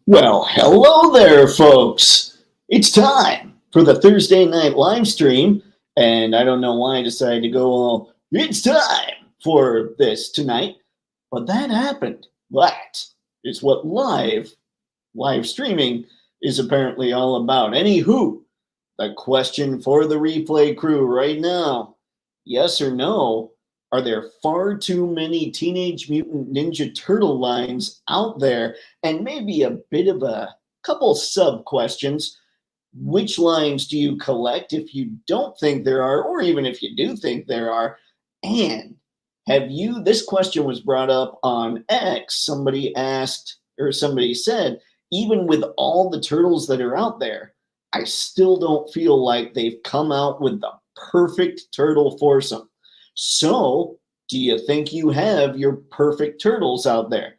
Well, hello there, folks. It's time for the Thursday night live stream, and I don't know why I decided to go all, it's time for this tonight, but that happened. That is what live streaming is apparently all about. Anywho, the question for the replay crew right now, yes or no, are there far too many Teenage Mutant Ninja Turtle lines out there? And maybe a bit of a couple sub questions. Which lines do you collect if you don't think there are, or even if you do think there are? And this question was brought up on X. Somebody asked, or somebody said, even with all the turtles that are out there, I still don't feel like they've come out with the perfect turtle foursome. So, do you think you have your perfect turtles out there?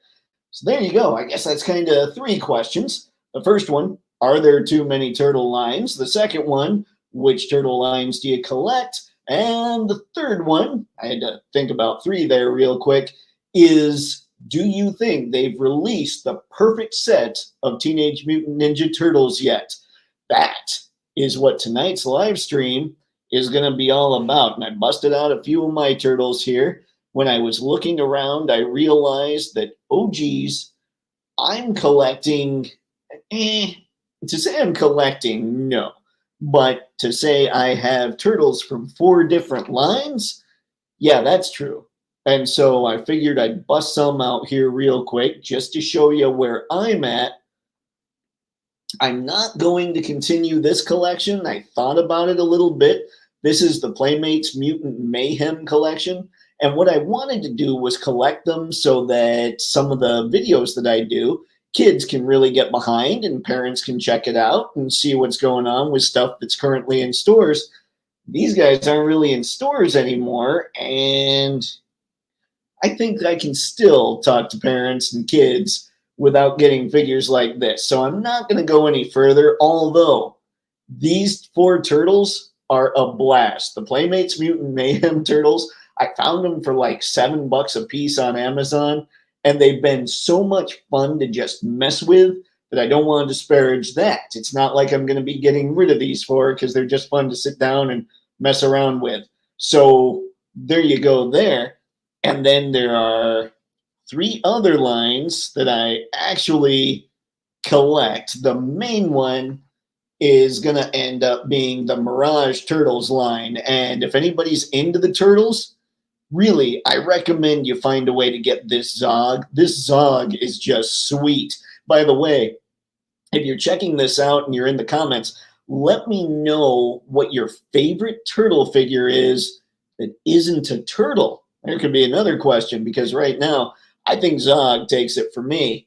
So there you go. I guess that's kind of three questions. The first one, are there too many turtle lines? The second one, which turtle lines do you collect? And the third one, I had to think about three there real quick, is do you think they've released the perfect set of Teenage Mutant Ninja Turtles yet? That is what tonight's live stream is going to be all about. And I busted out a few of my turtles here. When I was looking around, I realized that, oh geez, I'm collecting, to say I'm collecting, no. But to say I have turtles from 4 different lines, yeah, that's true. And so I figured I'd bust some out here real quick just to show you where I'm at. I'm not going to continue this collection. I thought about it a little bit. This is the Playmates Mutant Mayhem collection. And what I wanted to do was collect them so that some of the videos that I do, kids can really get behind and parents can check it out and see what's going on with stuff that's currently in stores. These guys aren't really in stores anymore. And I think I can still talk to parents and kids without getting figures like this. So I'm not going to go any further, although these 4 turtles are a blast. The Playmates Mutant Mayhem turtles, I found them for like $7 a piece on Amazon, and they've been so much fun to just mess with that I don't want to disparage that. It's not like I'm going to be getting rid of these 4 because they're just fun to sit down and mess around with. So there you go there. And then there are 3 other lines that I actually collect. The main one is going to end up being the Mirage Turtles line. And if anybody's into the Turtles, really, I recommend you find a way to get this Zog. This Zog is just sweet. By the way, if you're checking this out and you're in the comments, let me know what your favorite turtle figure is that isn't a turtle. There could be another question, because right now, I think Zog takes it for me.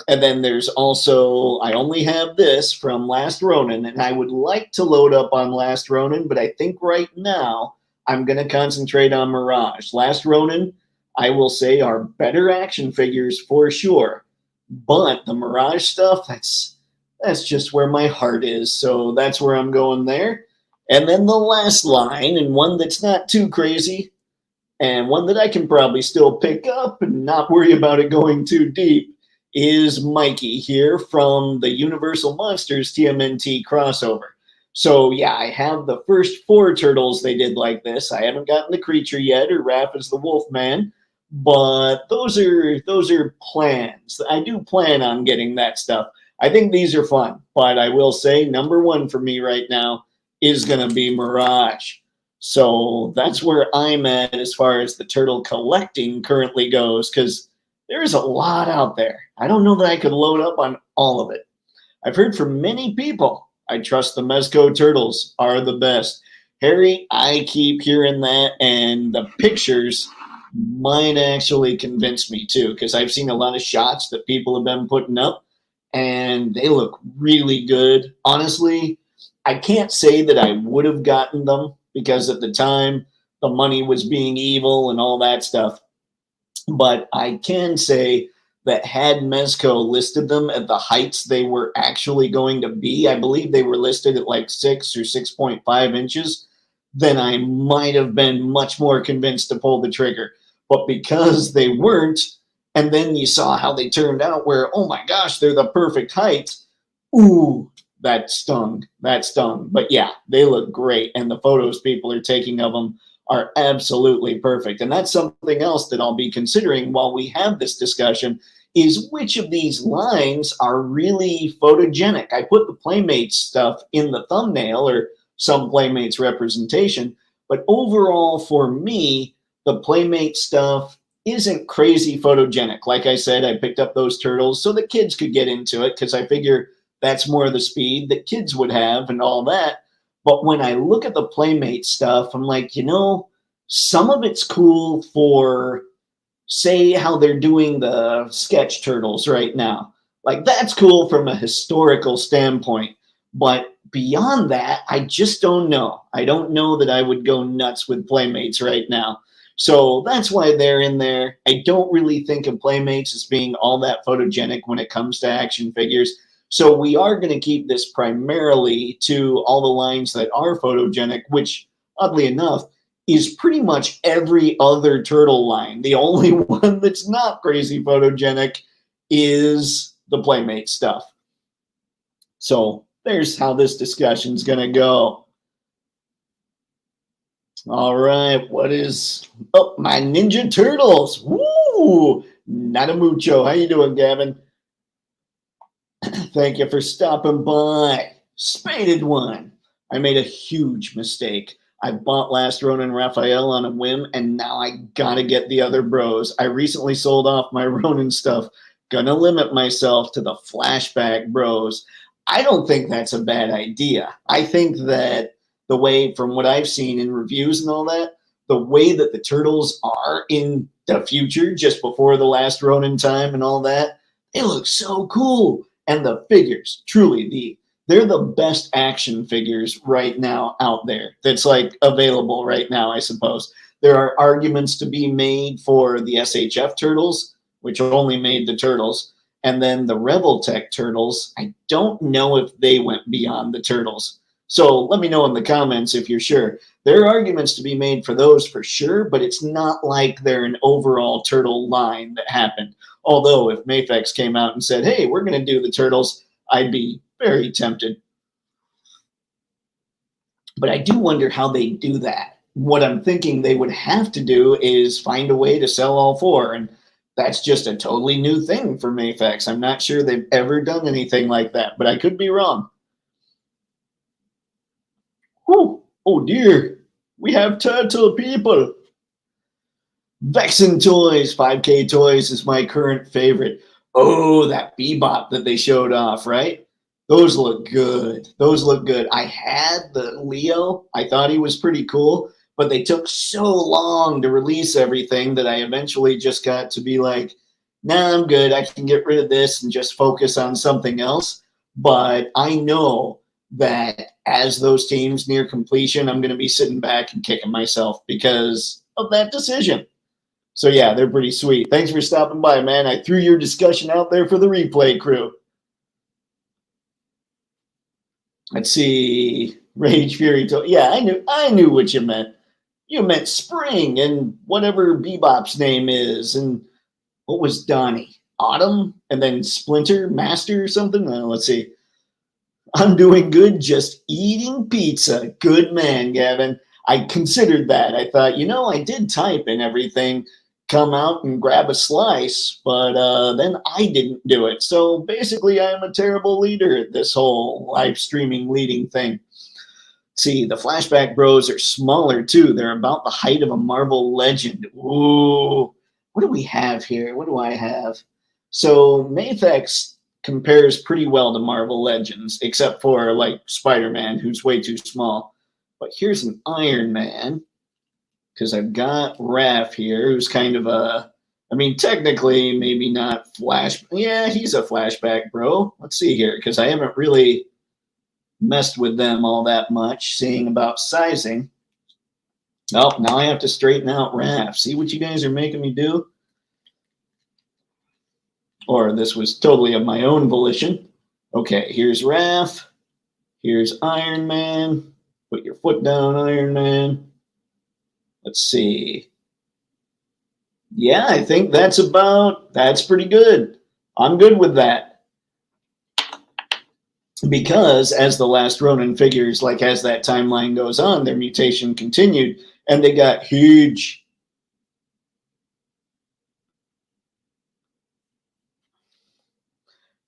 And then there's also, I only have this from Last Ronin, and I would like to load up on Last Ronin, but I think right now I'm going to concentrate on Mirage. Last Ronin, I will say, are better action figures for sure. But the Mirage stuff, that's just where my heart is. So that's where I'm going there. And then the last line, and one that's not too crazy, and one that I can probably still pick up and not worry about it going too deep, is Mikey here from the Universal Monsters TMNT crossover. So yeah, I have the first 4 turtles they did like this. I haven't gotten the Creature yet, or Raph as the Wolfman, but those are plans. I do plan on getting that stuff. I think these are fun, but I will say number 1 for me right now is going to be Mirage. So that's where I'm at as far as the turtle collecting currently goes, because there's a lot out there. I don't know that I could load up on all of it. I've heard from many people, I trust the Mezco turtles are the best. Harry, I keep hearing that, and the pictures might actually convince me too, because I've seen a lot of shots that people have been putting up, and they look really good. Honestly, I can't say that I would have gotten them, because at the time the money was being evil and all that stuff. But I can say that had Mezco listed them at the heights they were actually going to be, I believe they were listed at like 6 or 6.5 inches, then I might have been much more convinced to pull the trigger. But because they weren't, and then you saw how they turned out where, oh my gosh, they're the perfect height. Ooh, that stung. That stung. But yeah, they look great. And the photos people are taking of them are absolutely perfect. And that's something else that I'll be considering while we have this discussion is which of these lines are really photogenic. I put the Playmates stuff in the thumbnail or some Playmates representation, but overall for me, the Playmate stuff isn't crazy photogenic. Like I said, I picked up those turtles so that kids could get into it because I figure that's more of the speed that kids would have and all that. But when I look at the Playmate stuff, I'm like, you know, some of it's cool for, say, how they're doing the sketch turtles right now. Like, that's cool from a historical standpoint. But beyond that, I just don't know. I don't know that I would go nuts with Playmates right now. So that's why they're in there. I don't really think of Playmates as being all that photogenic when it comes to action figures. So we are going to keep this primarily to all the lines that are photogenic, which, oddly enough, is pretty much every other turtle line. The only one that's not crazy photogenic is the Playmate stuff. So there's how this discussion's going to go. All right, what is... Oh, my Ninja Turtles. Woo! Not a mucho. How you doing, Gavin? Thank you for stopping by. Spaded one. I made a huge mistake. I bought Last Ronin Raphael on a whim, and now I gotta get the other bros. I recently sold off my Ronin stuff. Gonna limit myself to the flashback bros. I don't think that's a bad idea. I think that the way, from what I've seen in reviews and all that, the way that the turtles are in the future, just before the Last Ronin time and all that, they look so cool. And the figures, truly, they're the best action figures right now out there that's like available right now, I suppose. There are arguments to be made for the SHF turtles, which only made the turtles, and then the Rebel Tech turtles. I don't know if they went beyond the turtles. So let me know in the comments if you're sure. There are arguments to be made for those for sure, but it's not like they're an overall turtle line that happened. Although if Mafex came out and said, hey, we're going to do the turtles, I'd be very tempted. But I do wonder how they do that. What I'm thinking they would have to do is find a way to sell all four. And that's just a totally new thing for Mafex. I'm not sure they've ever done anything like that, but I could be wrong. Whew. Oh dear, we have turtle people. Vexen Toys, 5K Toys is my current favorite. Oh, that Bebop that they showed off, right? Those look good. Those look good. I had the Leo. I thought he was pretty cool, but they took so long to release everything that I eventually just got to be like, nah, I'm good. I can get rid of this and just focus on something else. But I know that as those teams near completion, I'm going to be sitting back and kicking myself because of that decision. So yeah, they're pretty sweet. Thanks for stopping by, man. I threw your discussion out there for the replay crew. Let's see. Rage Fury. Yeah, I knew what you meant. You meant Spring and whatever Bebop's name is. And what was Donnie? Autumn? And then Splinter? Master or something? Let's see. I'm doing good, just eating pizza. Good man, Gavin. I considered that. I thought, you know, I did type and everything, come out and grab a slice, but then I didn't do it. So basically, I'm a terrible leader at this whole live streaming leading thing. See, the Flashback Bros are smaller too. They're about the height of a Marvel Legend. Ooh, what do we have here? What do I have? So Mafex compares pretty well to Marvel Legends, except for like Spider-Man, who's way too small. But here's an Iron Man, because I've got Raph here, who's kind of a, I mean, technically, maybe not Flash. Yeah, he's a Flashback bro. Let's see here, because I haven't really messed with them all that much, seeing about sizing. Oh, now I have to straighten out Raph. See what you guys are making me do? Or this was totally of my own volition. Okay, here's Raph. Here's Iron Man. Put your foot down, Iron Man. Let's see. Yeah, I think that's pretty good. I'm good with that. Because as the last Ronin figures, like as that timeline goes on, their mutation continued and they got huge.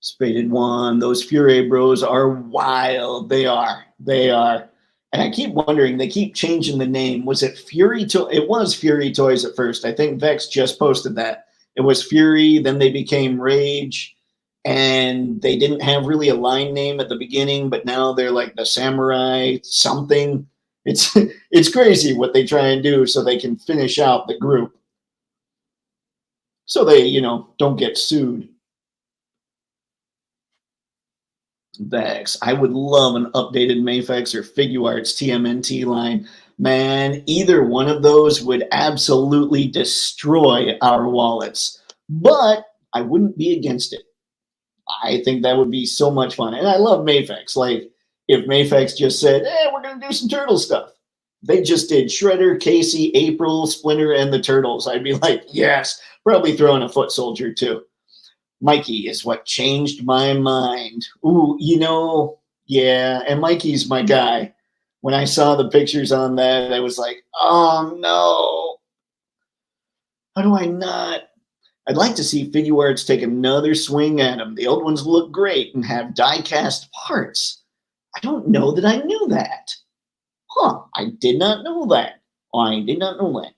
Spaded one. Those Fury Bros are wild. They are. They are. And I keep wondering, they keep changing the name. Was it Fury? It was Fury Toys at first. I think Vex just posted that. It was Fury, then they became Rage, and they didn't have really a line name at the beginning, but now they're like the Samurai something. It's it's crazy what they try and do so they can finish out the group. So they, don't get sued. Vex. I would love an updated Mayfex or Figuarts TMNT line. Man, either one of those would absolutely destroy our wallets. But I wouldn't be against it. I think that would be so much fun. And I love Mayfex. Like, if Mayfex just said, hey, we're going to do some turtle stuff. They just did Shredder, Casey, April, Splinter, and the Turtles. I'd be like, yes, probably throwing a foot soldier too. Mikey is what changed my mind. Ooh, yeah, and Mikey's my guy. When I saw the pictures on that, I was like, oh no, how do I not? I'd like to see Figuarts take another swing at them. The old ones look great and have die-cast parts. I don't know that I knew that. Huh, I did not know that. I did not know that.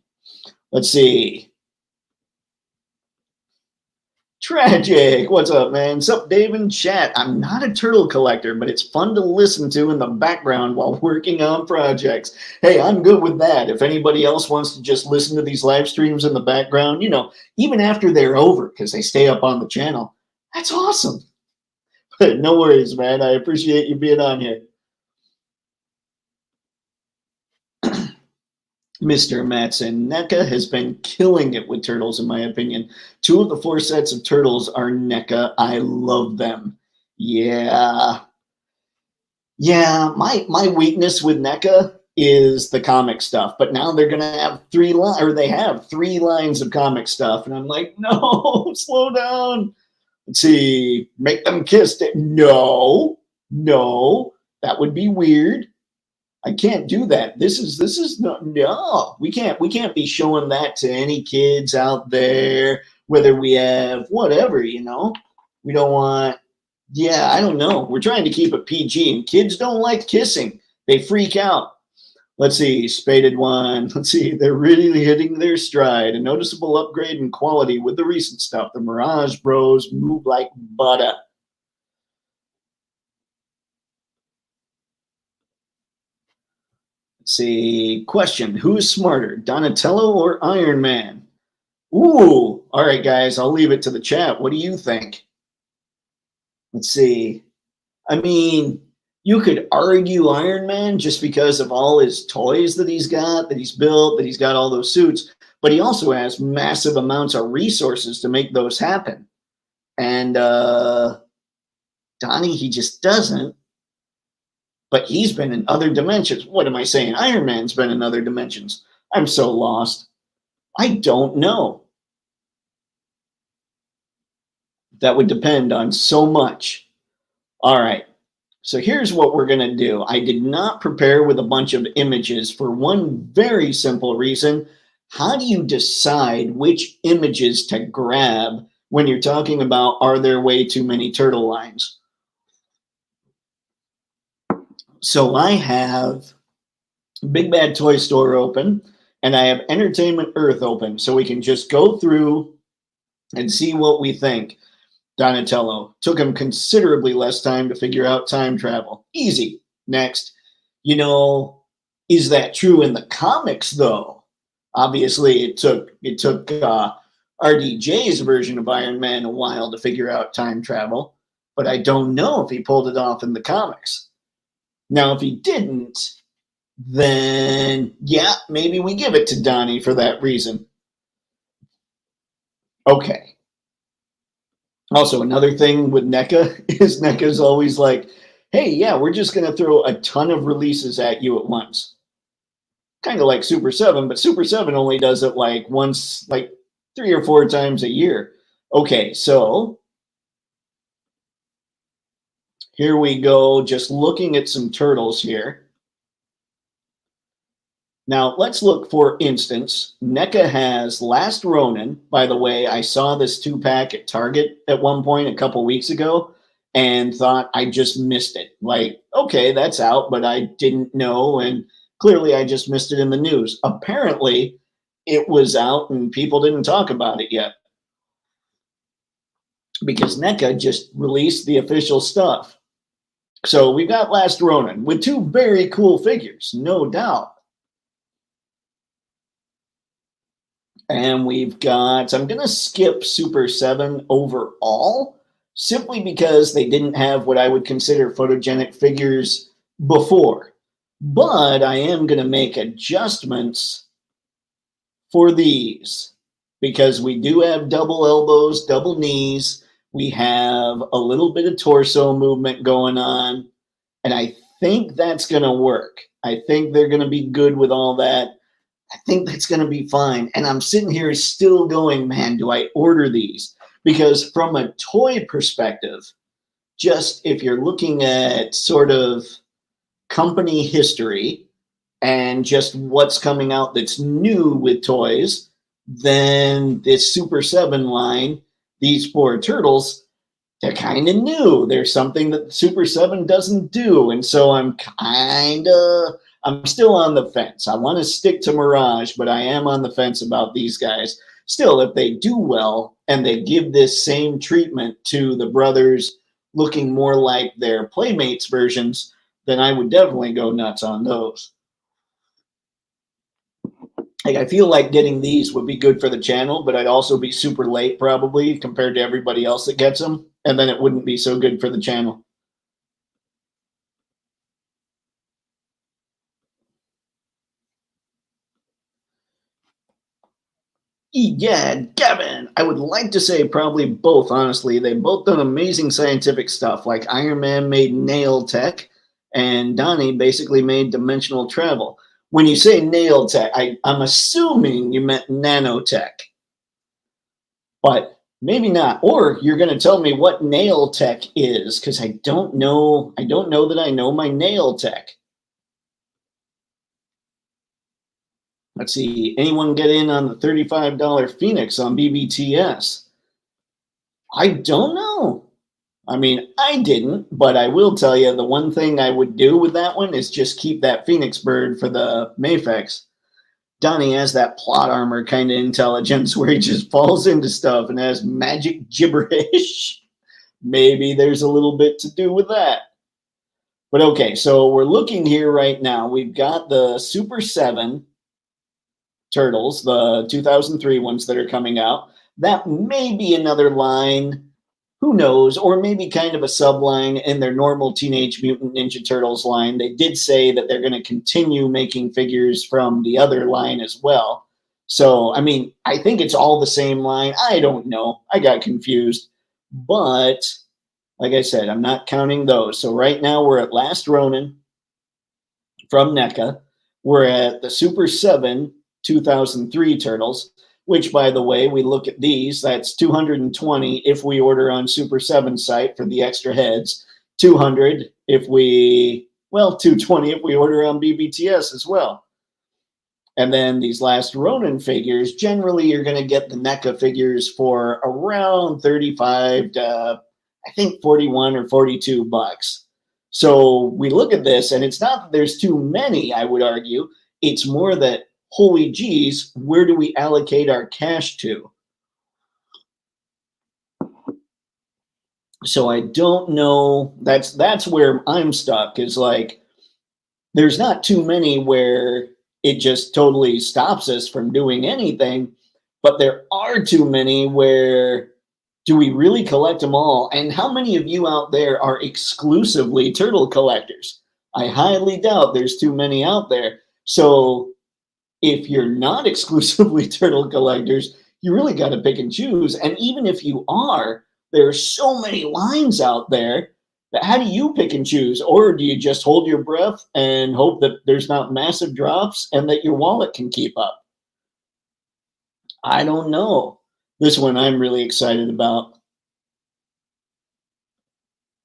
Let's see. Tragic. What's up, man? Sup, Dave in chat. I'm not a turtle collector, but it's fun to listen to in the background while working on projects. Hey, I'm good with that. If anybody else wants to just listen to these live streams in the background, even after they're over, because they stay up on the channel, that's awesome. But no worries, man. I appreciate you being on here. Mr. Matson, NECA has been killing it with turtles, in my opinion. 2 of the 4 sets of turtles are NECA. I love them. Yeah. Yeah, my weakness with NECA is the comic stuff, but now they're gonna have they have 3 lines of comic stuff, and I'm like, no, slow down. Let's see, make them kiss it. No, that would be weird. I can't do that. This is no. We can't be showing that to any kids out there, whether we have whatever, We don't want, yeah, I don't know. We're trying to keep it PG, and kids don't like kissing. They freak out. Let's see, Spaded one. Let's see, they're really hitting their stride. A noticeable upgrade in quality with the recent stuff. The Mirage Bros move like butter. Let's see, question. Who is smarter, Donatello or Iron Man? Ooh, all right, guys, I'll leave it to the chat. What do you think? Let's see. I mean, you could argue Iron Man just because of all his toys that he's got, that he's built, that he's got all those suits, but he also has massive amounts of resources to make those happen. And Donnie, he just doesn't. But he's been in other dimensions. What am I saying? Iron Man's been in other dimensions. I'm so lost. I don't know. That would depend on so much. All right. So here's what we're going to do. I did not prepare with a bunch of images for one very simple reason. How do you decide which images to grab when you're talking about, are there way too many turtle lines? So I have Big Bad Toy Store open, and I have Entertainment Earth open, so we can just go through and see what we think. Donatello. Took him considerably less time to figure out time travel. Easy. Next. Is that true in the comics, though? Obviously, it took RDJ's version of Iron Man a while to figure out time travel, but I don't know if he pulled it off in the comics. Now, if he didn't, then yeah, maybe we give it to Donnie for that reason. Okay. Also, another thing with NECA is NECA's always like, hey, yeah, we're just going to throw a ton of releases at you at once. Kind of like Super 7, but Super 7 only does it like once, like 3 or 4 times a year. Okay, so here we go, just looking at some turtles here. Now, let's look, for instance, NECA has Last Ronin. By the way, I saw this 2-pack at Target at one point a couple weeks ago and thought I just missed it. Like, okay, that's out, but I didn't know, and clearly I just missed it in the news. Apparently, it was out and people didn't talk about it yet because NECA just released the official stuff. So we've got Last Ronin with 2 very cool figures, no doubt. And we've got, I'm going to skip Super7 overall, simply because they didn't have what I would consider photogenic figures before. But I am going to make adjustments for these, because we do have double elbows, double knees. We have a little bit of torso movement going on. And I think that's going to work. I think they're going to be good with all that. I think that's going to be fine. And I'm sitting here still going, man, do I order these? Because from a toy perspective, just if you're looking at sort of company history and just what's coming out that's new with toys, then this Super7 line, these 4 turtles, they're kind of new. There's something that Super7 doesn't do. And so I'm still on the fence. I want to stick to Mirage, but I am on the fence about these guys. Still, if they do well and they give this same treatment to the brothers looking more like their Playmates versions, then I would definitely go nuts on those. Like, I feel like getting these would be good for the channel, but I'd also be super late probably compared to everybody else that gets them, and then it wouldn't be so good for the channel. EGAD, Gavin. I would like to say probably both, honestly. They've both done amazing scientific stuff, like Iron Man made nail tech, and Donnie basically made dimensional travel. When you say nail tech, I'm assuming you meant nanotech. But maybe not. Or you're going to tell me what nail tech is, because I don't know. I don't know that I know my nail tech. Let's see, anyone get in on the $35 Phoenix on BBTS? I don't know. I mean, I didn't, but I will tell you the one thing I would do with that one is just keep that Phoenix bird for the Mayfex. Donnie has that plot armor kind of intelligence where he just falls into stuff and has magic gibberish. Maybe there's a little bit to do with that. But okay, so we're looking here right now. We've got the Super7 Turtles, the 2003 ones that are coming out. That may be another line, who knows, or maybe kind of a subline in their normal Teenage Mutant Ninja Turtles line. They did say that they're going to continue making figures from the other line as well. So, I mean, I think it's all the same line. I don't know. I got confused. But, like I said, I'm not counting those. So right now we're at Last Ronin from NECA. We're at the Super7 2003 Turtles, which, by the way, we look at these, that's 220 if we order on Super7 site for the extra heads, 200 if we, well, 220 if we order on BBTS as well. And then these Last Ronin figures, generally you're going to get the NECA figures for around 35 to, I think, 41 or 42 bucks. So we look at this, and it's not that there's too many, I would argue. It's more that, holy geez, where do we allocate our cash to? So I don't know. That's where I'm stuck, is like, there's not too many where it just totally stops us from doing anything, but there are too many where, do we really collect them all? And how many of you out there are exclusively turtle collectors? I highly doubt there's too many out there. So if you're not exclusively turtle collectors, you really got to pick and choose. And even if you are, there are so many lines out there that, how do you pick and choose? Or do you just hold your breath and hope that there's not massive drops and that your wallet can keep up? I don't know. This one I'm really excited about.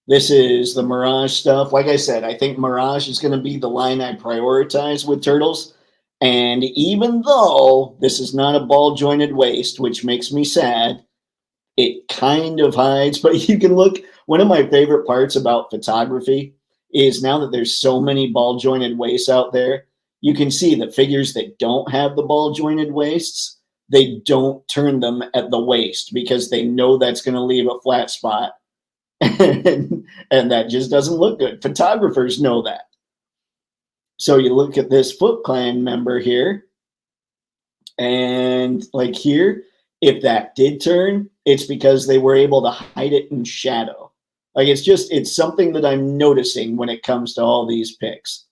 This is the Mirage stuff. Like I said, I think Mirage is going to be the line I prioritize with Turtles. And even though this is not a ball jointed waist, which makes me sad, it kind of hides. But you can look, one of my favorite parts about photography is now that there's so many ball jointed waists out there, you can see that figures that don't have the ball jointed waists, they don't turn them at the waist because they know that's going to leave a flat spot. and that just doesn't look good. Photographers know that. So you look at this Foot Clan member here, and like here, if that did turn, it's because they were able to hide it in shadow. Like it's something that I'm noticing when it comes to all these picks.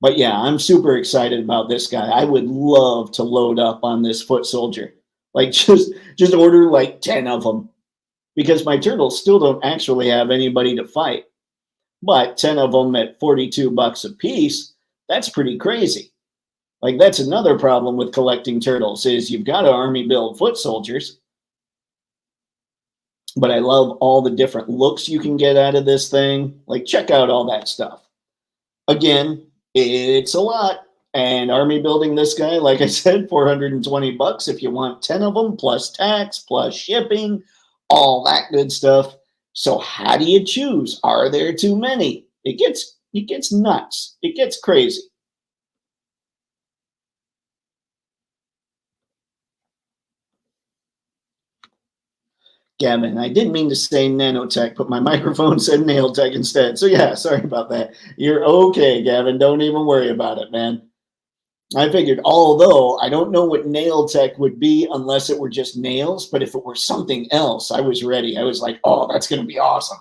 But yeah, I'm super excited about this guy. I would love to load up on this foot soldier. Like just order like 10 of them. Because my turtles still don't actually have anybody to fight. But 10 of them at $42 a piece, that's pretty crazy. Like that's another problem with collecting turtles is you've got to army build foot soldiers. But I love all the different looks you can get out of this thing. Like check out all that stuff. Again, it's a lot. And army building this guy, like I said, $420 if you want 10 of them, plus tax, plus shipping, all that good stuff. So how do you choose? Are there too many? It gets nuts. It gets crazy. Gavin, I didn't mean to say nanotech, but my microphone said nail tech instead. So yeah, sorry about that. You're okay, Gavin. Don't even worry about it, man. I figured, although I don't know what nail tech would be unless it were just nails, but if it were something else, I was ready. I was like, oh, that's going to be awesome.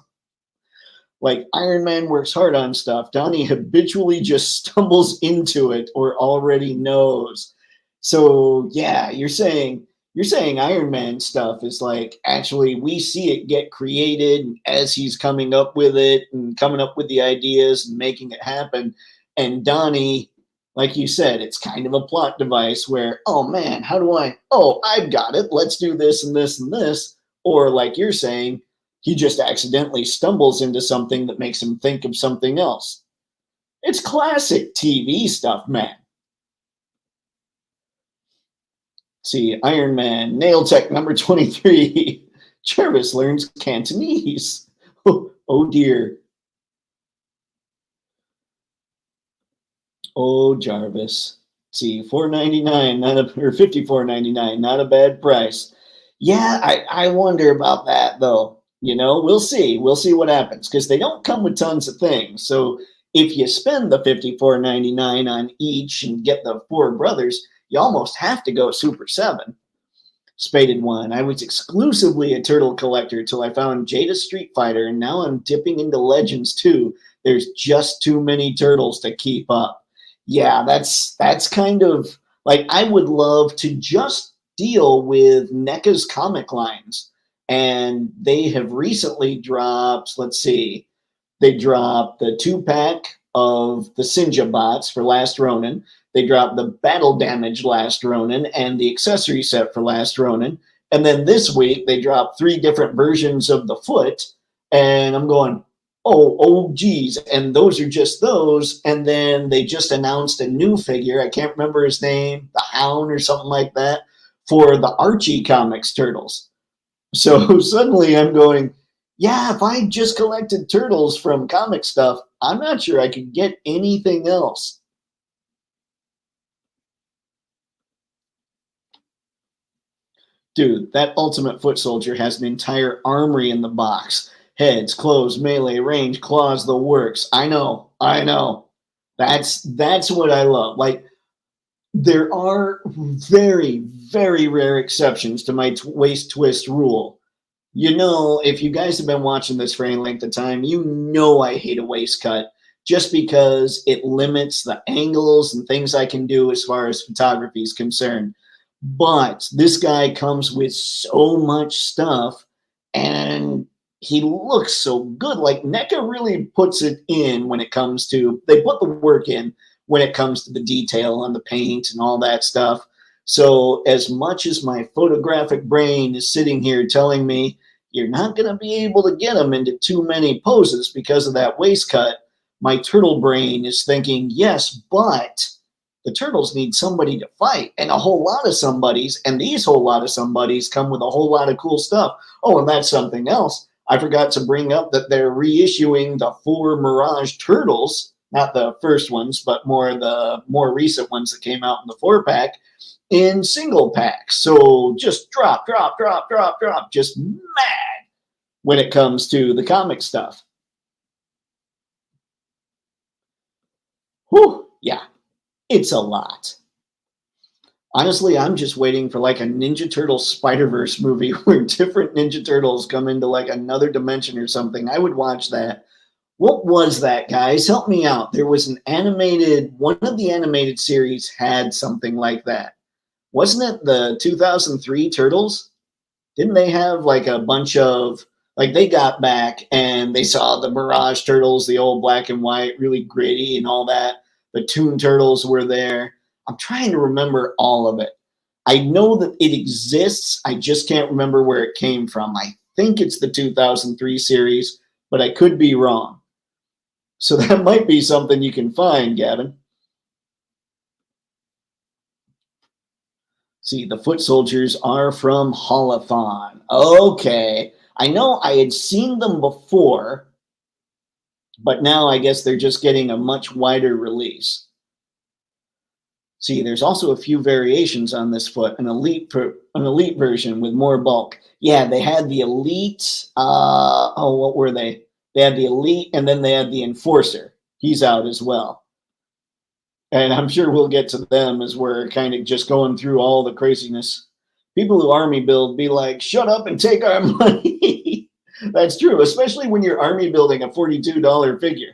Like Iron Man works hard on stuff. Donnie habitually just stumbles into it or already knows. So yeah, you're saying Iron Man stuff is like actually we see it get created as he's coming up with it and coming up with the ideas and making it happen. And Donnie, like you said, it's kind of a plot device where, oh man, how do I've got it. Let's do this and this and this. Or like you're saying, he just accidentally stumbles into something that makes him think of something else. It's classic TV stuff, man. See, Iron Man, Nail Tech number 23. Jarvis learns Cantonese. Oh dear. Oh, Jarvis. See, $4.99, or $54.99, not a bad price. Yeah, I wonder about that though. You know, we'll see. We'll see what happens because they don't come with tons of things. So if you spend the $54.99 on each and get the four brothers, you almost have to go Super 7. Spaded one. I was exclusively a turtle collector till I found Jada Street Fighter, and now I'm dipping into Legends too. There's just too many turtles to keep up. Yeah, that's kind of like I would love to just deal with NECA's comic lines. And they have recently dropped, let's see, they dropped the 2-pack of the Sinja bots for Last Ronin. They dropped the Battle Damage Last Ronin and the accessory set for Last Ronin. And then this week, they dropped 3 different versions of the foot. And I'm going, oh, geez. And those are just those. And then they just announced a new figure. I can't remember his name, the Hound or something like that, for the Archie Comics Turtles. So suddenly I'm going, yeah, if I just collected turtles from comic stuff, I'm not sure I could get anything else. Dude, that Ultimate Foot Soldier has an entire armory in the box. Heads, claws, melee, range, claws, the works. I know. That's what I love. Like, there are very, very rare exceptions to my waist twist rule. You know, if you guys have been watching this for any length of time, you know I hate a waist cut just because it limits the angles and things I can do as far as photography is concerned. But this guy comes with so much stuff and he looks so good. Like NECA really puts it in when it comes to, they put the work in when it comes to the detail on the paint and all that stuff. So as much as my photographic brain is sitting here telling me you're not going to be able to get them into too many poses because of that waist cut, my turtle brain is thinking, yes, but the turtles need somebody to fight, and a whole lot of somebodies, and these whole lot of somebodies come with a whole lot of cool stuff. Oh, and that's something else. I forgot to bring up that they're reissuing the 4 Mirage Turtles, not the first ones, but the more recent ones that came out in the 4-pack, in single packs. So just drop, just mad when it comes to the comic stuff. Whew, yeah. It's a lot. Honestly, I'm just waiting for like a Ninja Turtles Spider-Verse movie where different Ninja Turtles come into like another dimension or something. I would watch that. What was that, guys? Help me out. There was one of the animated series had something like that. Wasn't it the 2003 Turtles? Didn't they have like a bunch of, like they got back and they saw the Mirage Turtles, the old black and white, really gritty and all that. The Toon Turtles were there. I'm trying to remember all of it. I know that it exists. I just can't remember where it came from. I think it's the 2003 series, but I could be wrong. So that might be something you can find, Gavin. See, the foot soldiers are from Holothon. Okay. I know I had seen them before, but now I guess they're just getting a much wider release. See, there's also a few variations on this foot, an elite version with more bulk. Yeah, they had the elite. What were they? They had the elite, and then they had the enforcer. He's out as well. And I'm sure we'll get to them as we're kind of just going through all the craziness. People who army build be like, shut up and take our money. That's true, especially when you're army building a $42 figure.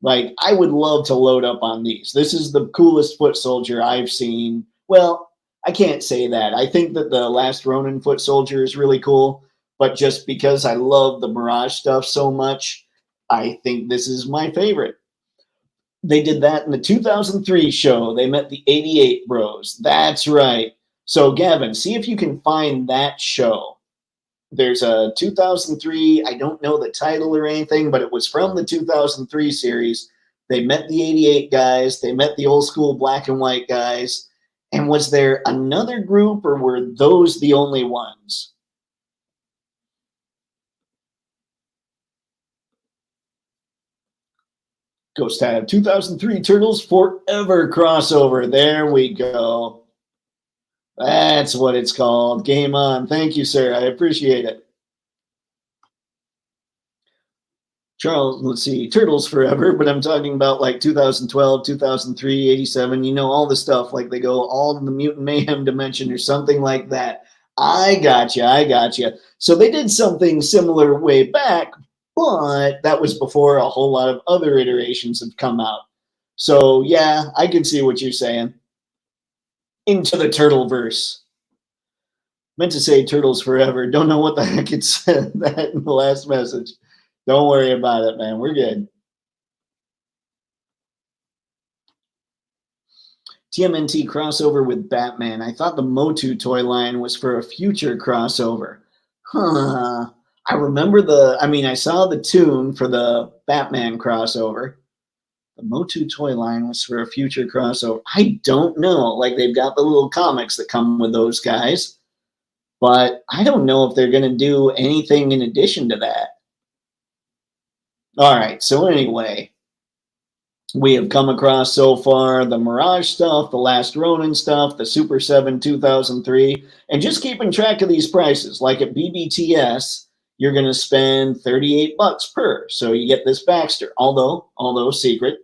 Like, I would love to load up on these. This is the coolest foot soldier I've seen. Well, I can't say that. I think that the Last Ronin foot soldier is really cool, but just because I love the Mirage stuff so much, I think this is my favorite. They did that in the 2003 show. They met the 88 bros. That's right. So, Gavin, see if you can find that show. There's a 2003, I don't know the title or anything, but it was from the 2003 series. They met the 88 guys. They met the old school black and white guys. And was there another group, or were those the only ones? Ghost Tab 2003 Turtles Forever crossover. There we go. That's what it's called. Game on. Thank you, sir. I appreciate it. Charles, let's see, Turtles Forever, but I'm talking about like 2012, 2003, 87, you know, all the stuff, like they go all in the Mutant Mayhem dimension or something like that. I gotcha. So they did something similar way back, but that was before a whole lot of other iterations have come out. So yeah, I can see what you're saying. Into the Turtleverse. Meant to say Turtles Forever. Don't know what the heck it said that in the last message. Don't worry about it, man. We're good. TMNT crossover with Batman. I thought the Motu toy line was for a future crossover. Huh. I saw the tune for the Batman crossover. The Motu toy line was for a future crossover. I don't know. Like, they've got the little comics that come with those guys. But I don't know if they're going to do anything in addition to that. All right, so anyway, we have come across so far the Mirage stuff, the Last Ronin stuff, the Super7 2003, and just keeping track of these prices. Like at BBTS, you're going to spend $38 per, so you get this Baxter. Although secret,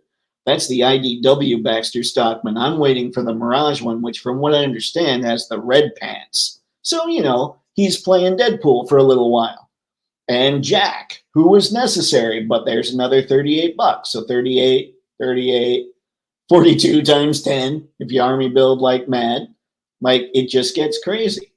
that's the IDW Baxter Stockman. I'm waiting for the Mirage one, which from what I understand has the red pants. So, you know, he's playing Deadpool for a little while. And Jack, who was necessary, but there's another $38. So 38, 42 times 10, if you army build like mad. Like, it just gets crazy.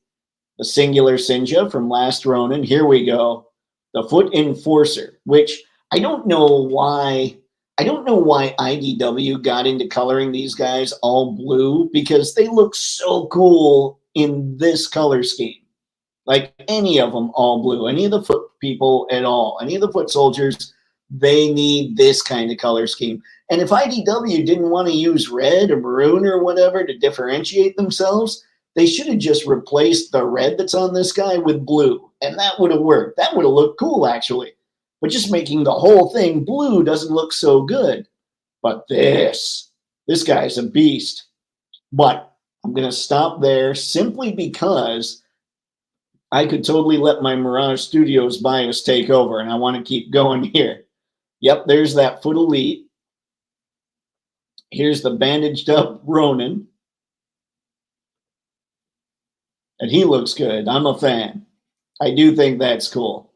The Singular Sinja from Last Ronin. Here we go. The Foot Enforcer, which I don't know why. I don't know why IDW got into coloring these guys all blue because they look so cool in this color scheme. Like any of them all blue, any of the foot people at all, any of the foot soldiers, they need this kind of color scheme. And if IDW didn't want to use red or maroon or whatever to differentiate themselves, they should have just replaced the red that's on this guy with blue. And that would have worked. That would have looked cool, actually. But just making the whole thing blue doesn't look so good. But this guy's a beast. But I'm going to stop there simply because I could totally let my Mirage Studios bias take over, and I want to keep going here. Yep, there's that Foot Elite. Here's the bandaged up Ronin. And he looks good. I'm a fan. I do think that's cool.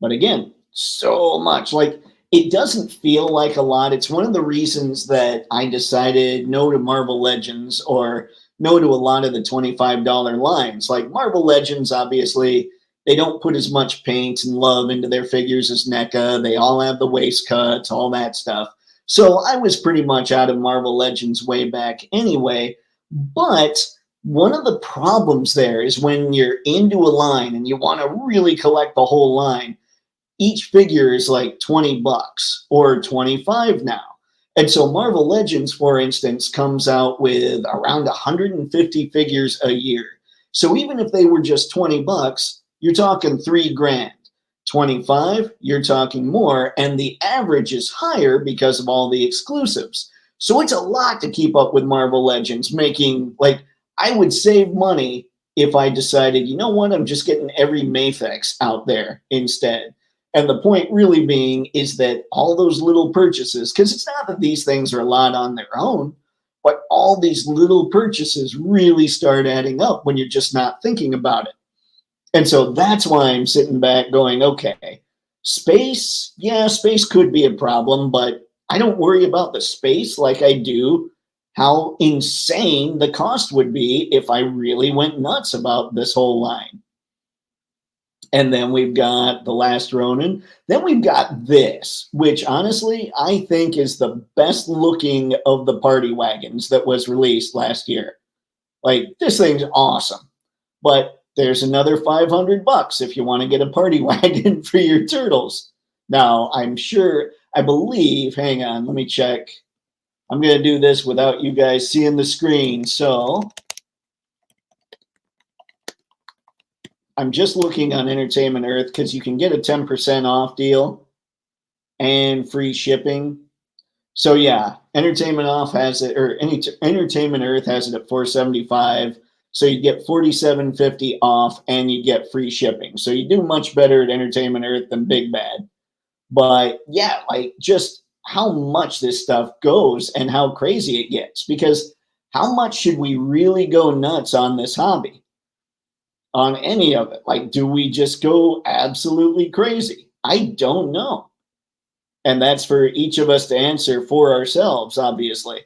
But again, so much. Like, it doesn't feel like a lot. It's one of the reasons that I decided no to Marvel Legends or no to a lot of the $25 lines. Like Marvel Legends, obviously, they don't put as much paint and love into their figures as NECA. They all have the waist cuts, all that stuff. So I was pretty much out of Marvel Legends way back anyway. But one of the problems there is when you're into a line and you want to really collect the whole line, each figure is like 20 bucks or 25 now. And so Marvel Legends, for instance, comes out with around 150 figures a year. So even if they were just 20 bucks, you're talking $3,000. 25, you're talking more, and the average is higher because of all the exclusives. So it's a lot to keep up with Marvel Legends, making, like, I would save money if I decided, you know what, I'm just getting every Mafex out there instead. And the point really being is that all those little purchases, because it's not that these things are a lot on their own, but all these little purchases really start adding up when you're just not thinking about it. And so that's why I'm sitting back going, okay, space, yeah, space could be a problem, but I don't worry about the space like I do how insane the cost would be if I really went nuts about this whole line. And then we've got The Last Ronin. Then we've got this, which honestly, I think is the best looking of the party wagons that was released last year. Like, this thing's awesome. But there's another 500 bucks if you want to get a party wagon for your turtles. Now, I believe, hang on, let me check. I'm going to do this without you guys seeing the screen. So I'm just looking on Entertainment Earth because you can get a 10% off deal and free shipping. So yeah, Entertainment Earth has it at $475. So you get $47.50 off and you get free shipping. So you do much better at Entertainment Earth than Big Bad. But yeah, like just how much this stuff goes and how crazy it gets. Because how much should we really go nuts on this hobby? On any of it? Like, do we just go absolutely crazy? I don't know. And that's for each of us to answer for ourselves, obviously.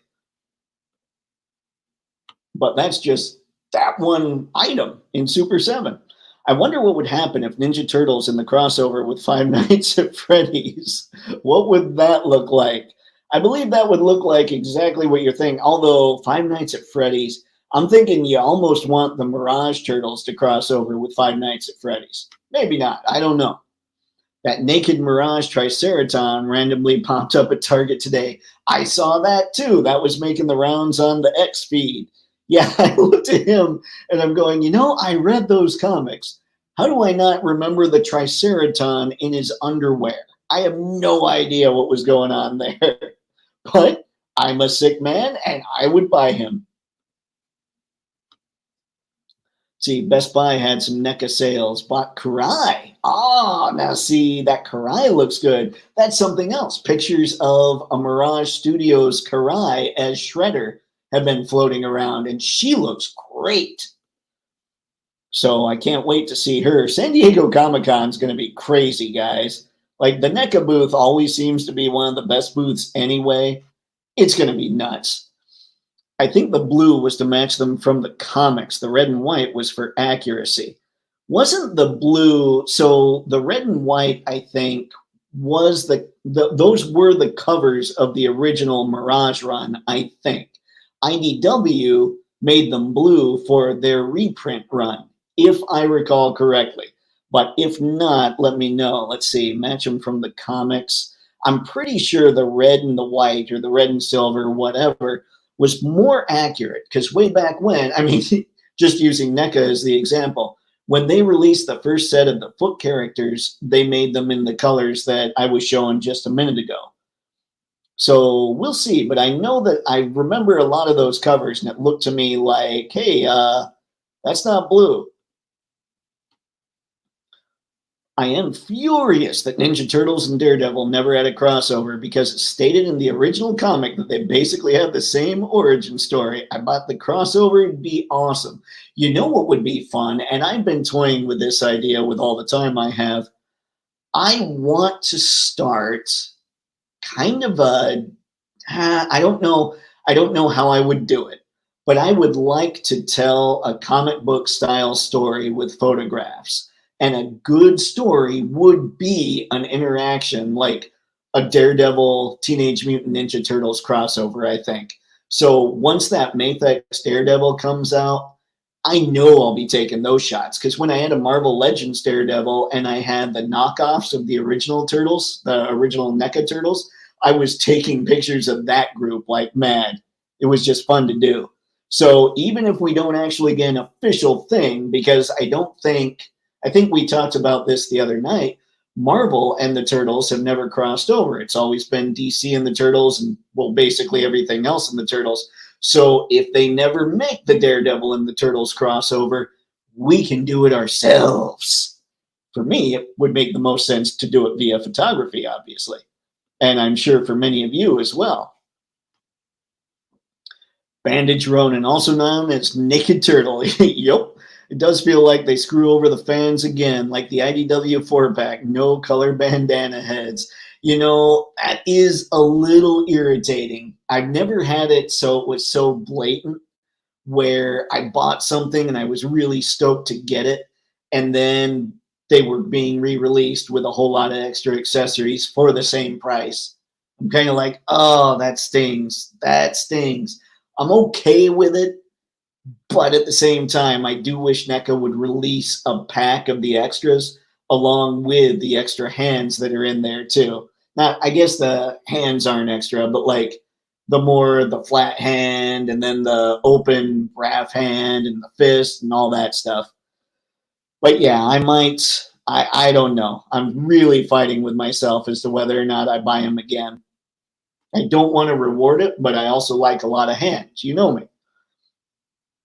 But that's just that one item in Super 7. I wonder what would happen if Ninja Turtles in the crossover with Five Nights at Freddy's. What would that look like? I believe that would look like exactly what you're thinking. Although Five Nights at Freddy's, I'm thinking you almost want the Mirage Turtles to cross over with Five Nights at Freddy's. Maybe not. I don't know. That naked Mirage Triceraton randomly popped up at Target today. I saw that too. That was making the rounds on the X feed. Yeah, I looked at him and I'm going, you know, I read those comics. How do I not remember the Triceraton in his underwear? I have no idea what was going on there. But I'm a sick man and I would buy him. See, Best Buy had some NECA sales. Bought Karai. Oh, now see, that Karai looks good. That's something else. Pictures of a Mirage Studios Karai as Shredder have been floating around, and she looks great. So I can't wait to see her. San Diego Comic-Con is going to be crazy, guys. Like, the NECA booth always seems to be one of the best booths anyway. It's going to be nuts. I think the blue was to match them from the comics. The red and white was for accuracy. Wasn't the blue, so the red and white, I think, was those were the covers of the original Mirage run, I think. IDW made them blue for their reprint run, if I recall correctly. But if not, let me know. Let's see, match them from the comics. I'm pretty sure the red and the white, or the red and silver, whatever, was more accurate, because way back when, I mean, just using NECA as the example, when they released the first set of the foot characters, they made them in the colors that I was showing just a minute ago. So we'll see, but I know that I remember a lot of those covers, and it looked to me like, hey, that's not blue. I am furious that Ninja Turtles and Daredevil never had a crossover, because it's stated in the original comic that they basically have the same origin story. I thought the crossover would be awesome. You know what would be fun? And I've been toying with this idea with all the time I have. I want to start kind of a, I don't know how I would do it, but I would like to tell a comic book style story with photographs. And a good story would be an interaction like a Daredevil Teenage Mutant Ninja Turtles crossover, I think. So once that Mayfix Daredevil comes out, I know I'll be taking those shots, because when I had a Marvel Legends Daredevil and I had the knockoffs of the original Turtles, the original NECA Turtles, I was taking pictures of that group like mad. It was just fun to do. So even if we don't actually get an official thing, because I think we talked about this the other night, Marvel and the Turtles have never crossed over. It's always been DC and the Turtles, and, well, basically everything else in the Turtles. So if they never make the Daredevil and the Turtles crossover, we can do it ourselves. For me, it would make the most sense to do it via photography, obviously. And I'm sure for many of you as well. Bandage Ronin, also known as Naked Turtle. Yep. It does feel like they screw over the fans again, like the IDW 4-pack, no color bandana heads. You know, that is a little irritating. I've never had it so it was so blatant, where I bought something and I was really stoked to get it, and then they were being re-released with a whole lot of extra accessories for the same price. I'm kind of like, oh, that stings. That stings. I'm okay with it, but at the same time, I do wish NECA would release a pack of the extras along with the extra hands that are in there too. Now, I guess the hands aren't extra, but like the flat hand, and then the open graph hand and the fist and all that stuff. But yeah, I don't know. I'm really fighting with myself as to whether or not I buy them again. I don't want to reward it, but I also like a lot of hands. You know me.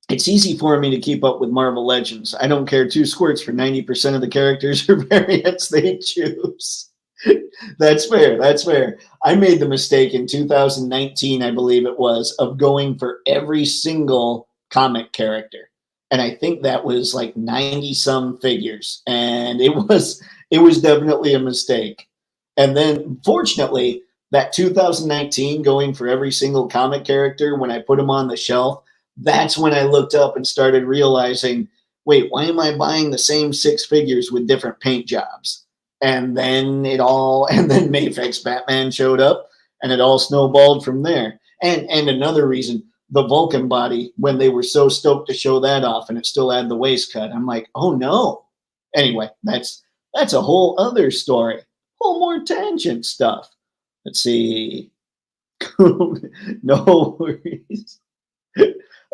It's easy for me to keep up with Marvel Legends. I don't care two squirts for 90% of the characters or variants they choose. That's fair. That's fair. I made the mistake in 2019, I believe it was, of going for every single comic character. And I think that was like 90 some figures. And it was definitely a mistake. And then fortunately, that 2019 going for every single comic character, when I put them on the shelf, that's when I looked up and started realizing, wait, why am I buying the same 6 figures with different paint jobs? And then Mayfix Batman showed up, and it all snowballed from there. And another reason, the Vulcan body, when they were so stoked to show that off and it still had the waist cut, I'm like, oh no. Anyway, that's a whole other story. Whole more tangent stuff. Let's see. No worries.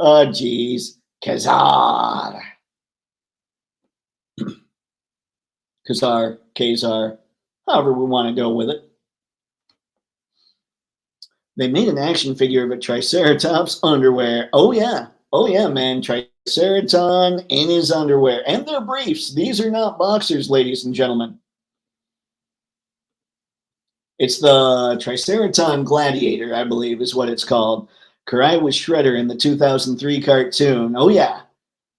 Oh, geez. Kazar, however we want to go with it. They made an action figure of a Triceratops underwear. Oh, yeah. Oh, yeah, man. Triceratops in his underwear. And their briefs. These are not boxers, ladies and gentlemen. It's the Triceratops Gladiator, I believe, is what it's called. Karai was Shredder in the 2003 cartoon. Oh, yeah.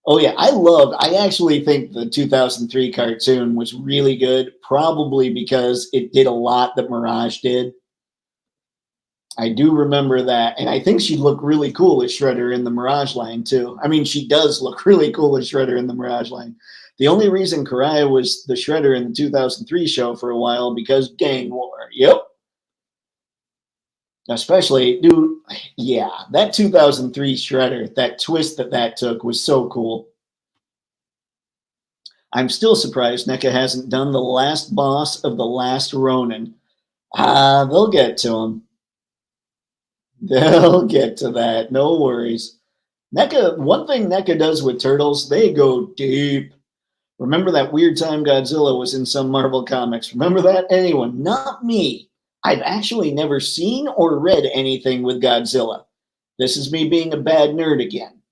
Oh, yeah. I actually think the 2003 cartoon was really good, probably because it did a lot that Mirage did. I do remember that. And I think she looked really cool as Shredder in the Mirage line, too. I mean, she does look really cool as Shredder in the Mirage line. The only reason Karaya was the Shredder in the 2003 show for a while because Gang War. Yep. Especially, dude, yeah, that 2003 Shredder, that twist that took was so cool. I'm still surprised NECA hasn't done the last boss of the last Ronin. They'll get to him. They'll get to that. No worries. NECA, one thing NECA does with Turtles, they go deep. Remember that weird time Godzilla was in some Marvel comics? Remember that? Anyone? Not me. I've actually never seen or read anything with Godzilla. This is me being a bad nerd again.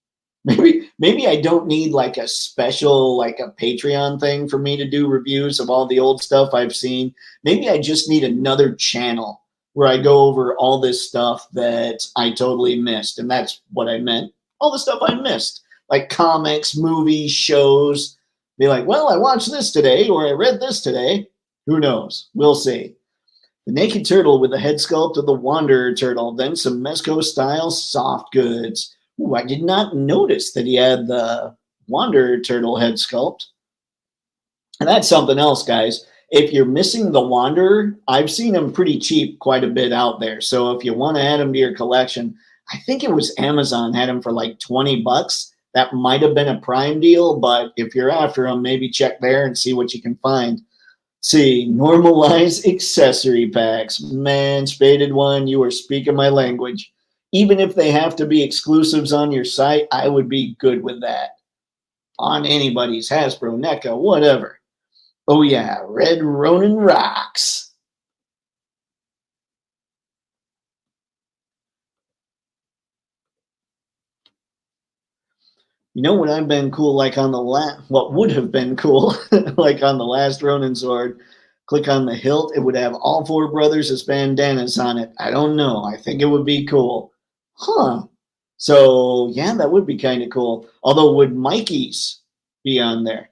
Maybe I don't need like a special, like a Patreon thing for me to do reviews of all the old stuff I've seen. Maybe I just need another channel where I go over all this stuff that I totally missed. And that's what I meant. All the stuff I missed, like comics, movies, shows. Be like, well, I watched this today or I read this today. Who knows? We'll see. The naked turtle with the head sculpt of the Wanderer turtle, then some Mezco style soft goods. Ooh, I did not notice that he had the Wanderer turtle head sculpt. And that's something else, guys. If you're missing the Wanderer, I've seen him pretty cheap quite a bit out there. So if you want to add him to your collection, I think it was Amazon had him for like 20 bucks. That might have been a Prime deal, but if you're after him, maybe check there and see what you can find. See, normalize accessory packs. Man, Spaded One, you are speaking my language. Even if they have to be exclusives on your site, I would be good with that. On anybody's, Hasbro, NECA, whatever. Oh yeah, Red Ronin rocks. You know what I've been cool like on the what would have been cool like on the last Ronin sword? Click on the hilt, it would have all four brothers as bandanas on it. I don't know. I think it would be cool. Huh. So yeah, that would be kind of cool. Although would Mikey's be on there?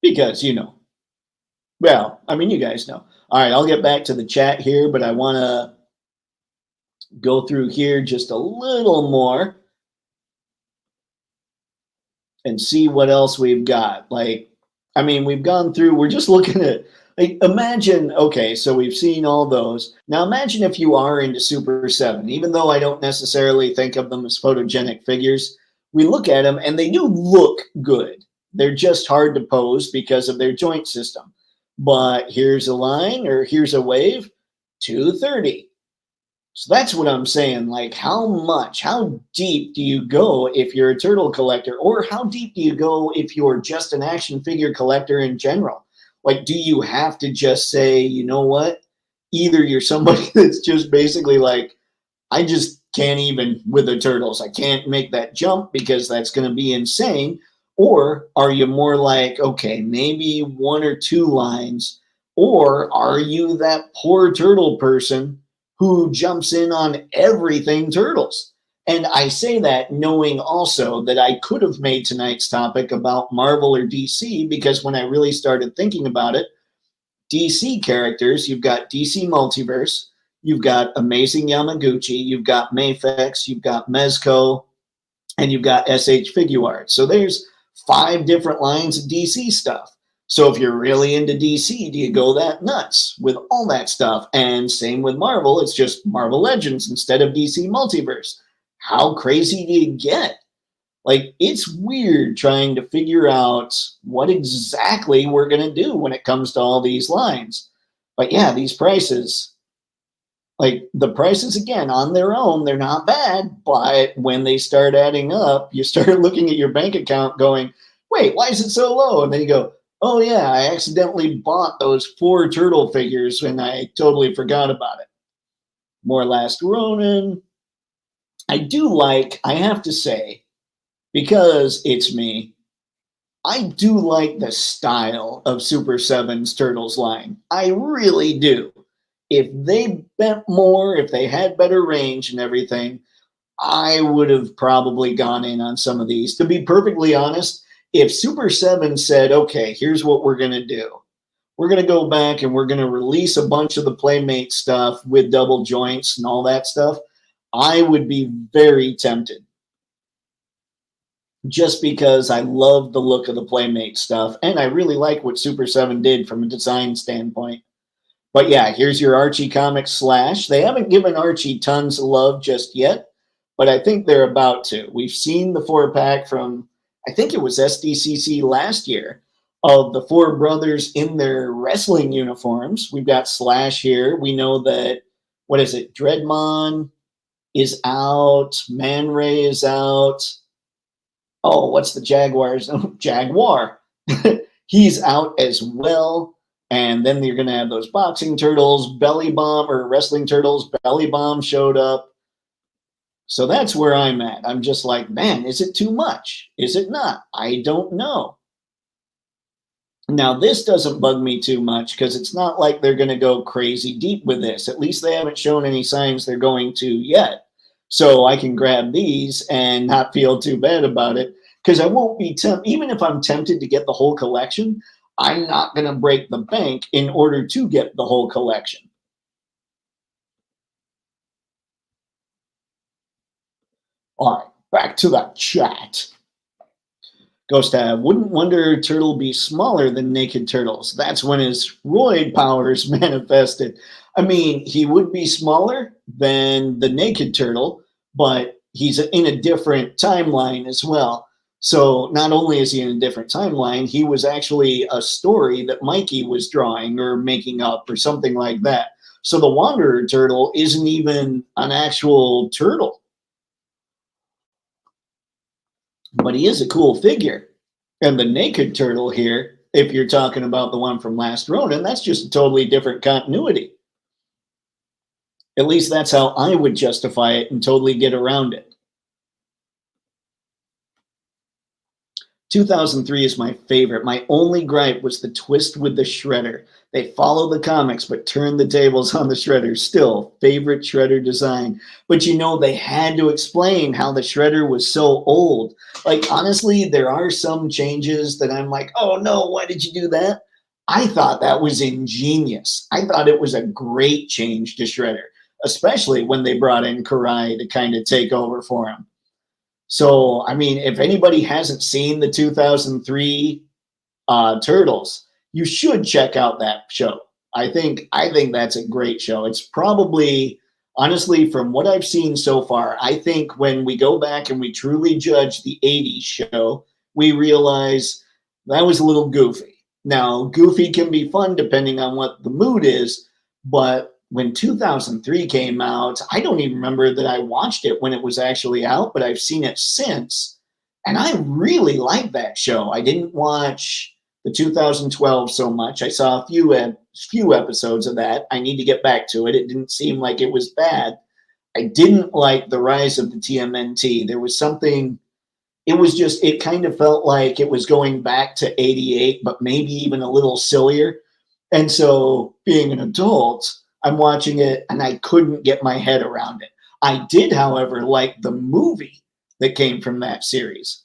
Because well, I mean, you guys know. All right, I'll get back to the chat here, but I want to go through here just a little more and see what else we've got. Like, I mean, we've gone through, we're just looking at, like, imagine, okay, so we've seen all those. Now imagine if you are into Super 7, even though I don't necessarily think of them as photogenic figures, we look at them and they do look good. They're just hard to pose because of their joint system. But here's a line or here's a wave, 230. So that's what I'm saying. Like, how deep do you go if you're a turtle collector? Or how deep do you go if you're just an action figure collector in general? Like, do you have to just say, you know what? Either you're somebody that's just basically like, I just can't even with the turtles. I can't make that jump because that's going to be insane. Or are you more like, okay, maybe one or two lines? Or are you that poor turtle person who jumps in on everything turtles? And I say that knowing also that I could have made tonight's topic about Marvel or DC, because when I really started thinking about it, DC characters, you've got DC Multiverse, you've got Amazing Yamaguchi, you've got Mafex, you've got Mezco, and you've got SH Figuarts. So there's 5 different lines of DC stuff. So if you're really into DC, do you go that nuts with all that stuff? And same with Marvel, it's just Marvel Legends instead of DC Multiverse. How crazy do you get? Like, it's weird trying to figure out what exactly we're going to do when it comes to all these lines. But yeah, these prices, like the prices again on their own, they're not bad. But when they start adding up, you start looking at your bank account going, wait, why is it so low? And then you go, oh yeah, I accidentally bought those 4 turtle figures and I totally forgot about it. More Last Ronin. I do like, I have to say, because it's me, I do like the style of Super 7's Turtles line. I really do. If they bent more, if they had better range and everything, I would have probably gone in on some of these. To be perfectly honest, if Super 7 said, okay, here's what we're going to do. we're going to go back and we're going to release a bunch of the Playmate stuff with double joints and all that stuff, I would be very tempted. Just because I love the look of the Playmate stuff, and I really like what Super7 did from a design standpoint. But yeah, here's your Archie Comics Slash. They haven't given Archie tons of love just yet, but I think they're about to. We've seen the 4-pack from, I think it was SDCC last year, of the 4 brothers in their wrestling uniforms. We've got Slash here. We know that, what is it, Dreadmon is out, Man Ray is out. Oh, what's the Jaguars? Oh, Jaguar. He's out as well. And then you're going to have those boxing turtles, Belly Bomb, or wrestling turtles, Belly Bomb showed up. So that's where I'm at. I'm just like, man, is it too much? Is it not? I don't know. Now, this doesn't bug me too much because it's not like they're going to go crazy deep with this. At least they haven't shown any signs they're going to yet. So I can grab these and not feel too bad about it because I won't be tempted. Even if I'm tempted to get the whole collection, I'm not going to break the bank in order to get the whole collection. All right, back to the chat. Ghost Tab, wouldn't Wonder Turtle be smaller than Naked Turtles? That's when his roid powers manifested. I mean, he would be smaller than the Naked Turtle, but he's in a different timeline as well. So not only is he in a different timeline, he was actually a story that Mikey was drawing or making up or something like that. So the Wanderer Turtle isn't even an actual turtle. But he is a cool figure. And the Naked Turtle here, if you're talking about the one from Last Ronin, that's just a totally different continuity. At least that's how I would justify it and totally get around it. 2003 is my favorite. My only gripe was the twist with the Shredder. They follow the comics, but turn the tables on the Shredder. Still, favorite Shredder design. But you know, they had to explain how the Shredder was so old. Like, honestly, there are some changes that I'm like, oh no, why did you do that? I thought that was ingenious. I thought it was a great change to Shredder, especially when they brought in Karai to kind of take over for him. So, I mean, if anybody hasn't seen the 2003 Turtles, you should check out that show. I think that's a great show. It's probably, honestly, from what I've seen so far, I think when we go back and we truly judge the 80s show, we realize that was a little goofy. Now, goofy can be fun depending on what the mood is, but when 2003 came out, I don't even remember that I watched it when it was actually out, but I've seen it since, and I really liked that show. I didn't watch the 2012 so much. I saw a few episodes of that. I need to get back to it. It didn't seem like it was bad. I didn't like the rise of the TMNT. There was something, it kind of felt like it was going back to 88, but maybe even a little sillier. And so being an adult, I'm watching it and I couldn't get my head around it. I did, however, like the movie that came from that series.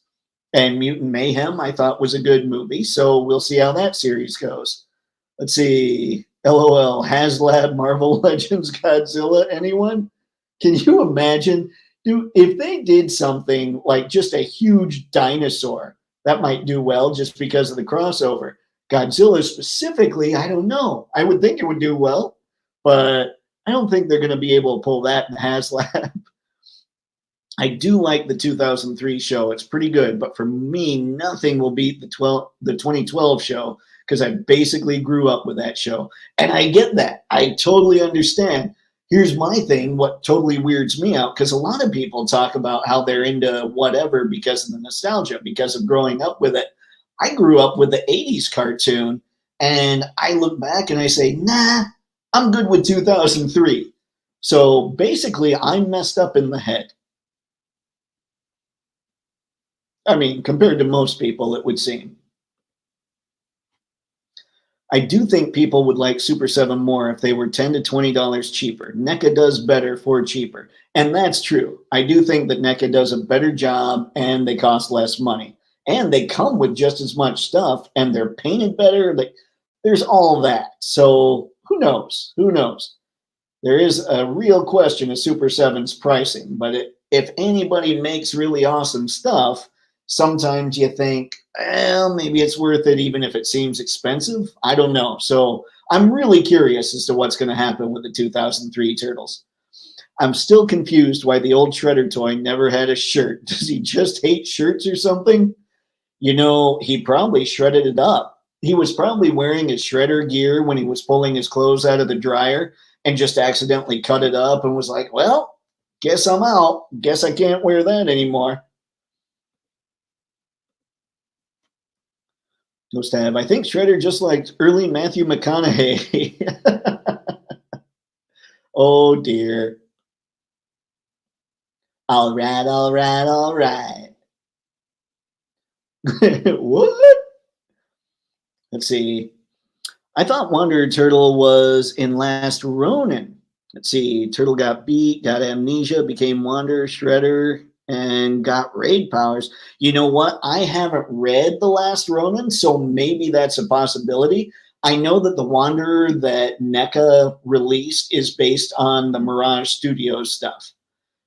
And Mutant Mayhem, I thought, was a good movie. So we'll see how that series goes. Let's see. LOL, HasLab, Marvel Legends, Godzilla, anyone? Can you imagine? Dude, if they did something like just a huge dinosaur, that might do well just because of the crossover. Godzilla specifically, I don't know. I would think it would do well, but I don't think they're going to be able to pull that in HasLab. I do like the 2003 show. It's pretty good, but for me, nothing will beat the 2012 show because I basically grew up with that show. And I get that. I totally understand. Here's my thing, what totally weirds me out, because a lot of people talk about how they're into whatever because of the nostalgia, because of growing up with it. I grew up with the 80s cartoon, and I look back and I say, nah, I'm good with 2003. So basically, I'm messed up in the head. I mean, compared to most people, it would seem. I do think people would like Super7 more if they were $10 to $20 cheaper. NECA does better for cheaper. And that's true. I do think that NECA does a better job and they cost less money. And they come with just as much stuff and they're painted better. there's all that. So who knows? Who knows? There is a real question of Super7's pricing, but if anybody makes really awesome stuff, sometimes you think, well, maybe it's worth it even if it seems expensive. I don't know. So I'm really curious as to what's going to happen with the 2003 Turtles. I'm still confused why the old Shredder toy never had a shirt. Does he just hate shirts or something? You know, he probably shredded it up. He was probably wearing his shredder gear when he was pulling his clothes out of the dryer and just accidentally cut it up and was like, well, guess I'm out. Guess I can't wear that anymore. No stab. I think Shredder just like early Matthew McConaughey. Oh dear. All right, all right, all right. What? Let's see. I thought Wanderer Turtle was in Last Ronin. Let's see. Turtle got beat, got amnesia, became Wanderer, Shredder, and got raid powers. You know what? I haven't read The Last Ronin, so maybe that's a possibility. I know that the Wanderer that NECA released is based on the Mirage Studios stuff.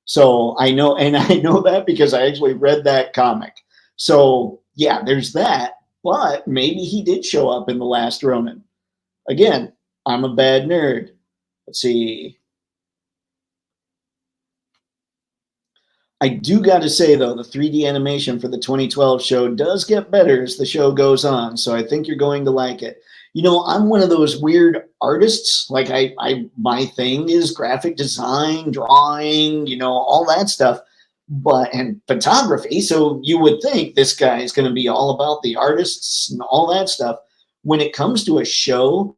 So I know, and I know that because I actually read that comic. So yeah, there's that. But maybe he did show up in The Last Ronin. Again, I'm a bad nerd. Let's see. I do got to say, though, the 3D animation for the 2012 show does get better as the show goes on, so I think you're going to like it. You know, I'm one of those weird artists. Like, my thing is graphic design, drawing, you know, all that stuff, and photography. So you would think this guy is going to be all about the artists and all that stuff. When it comes to a show,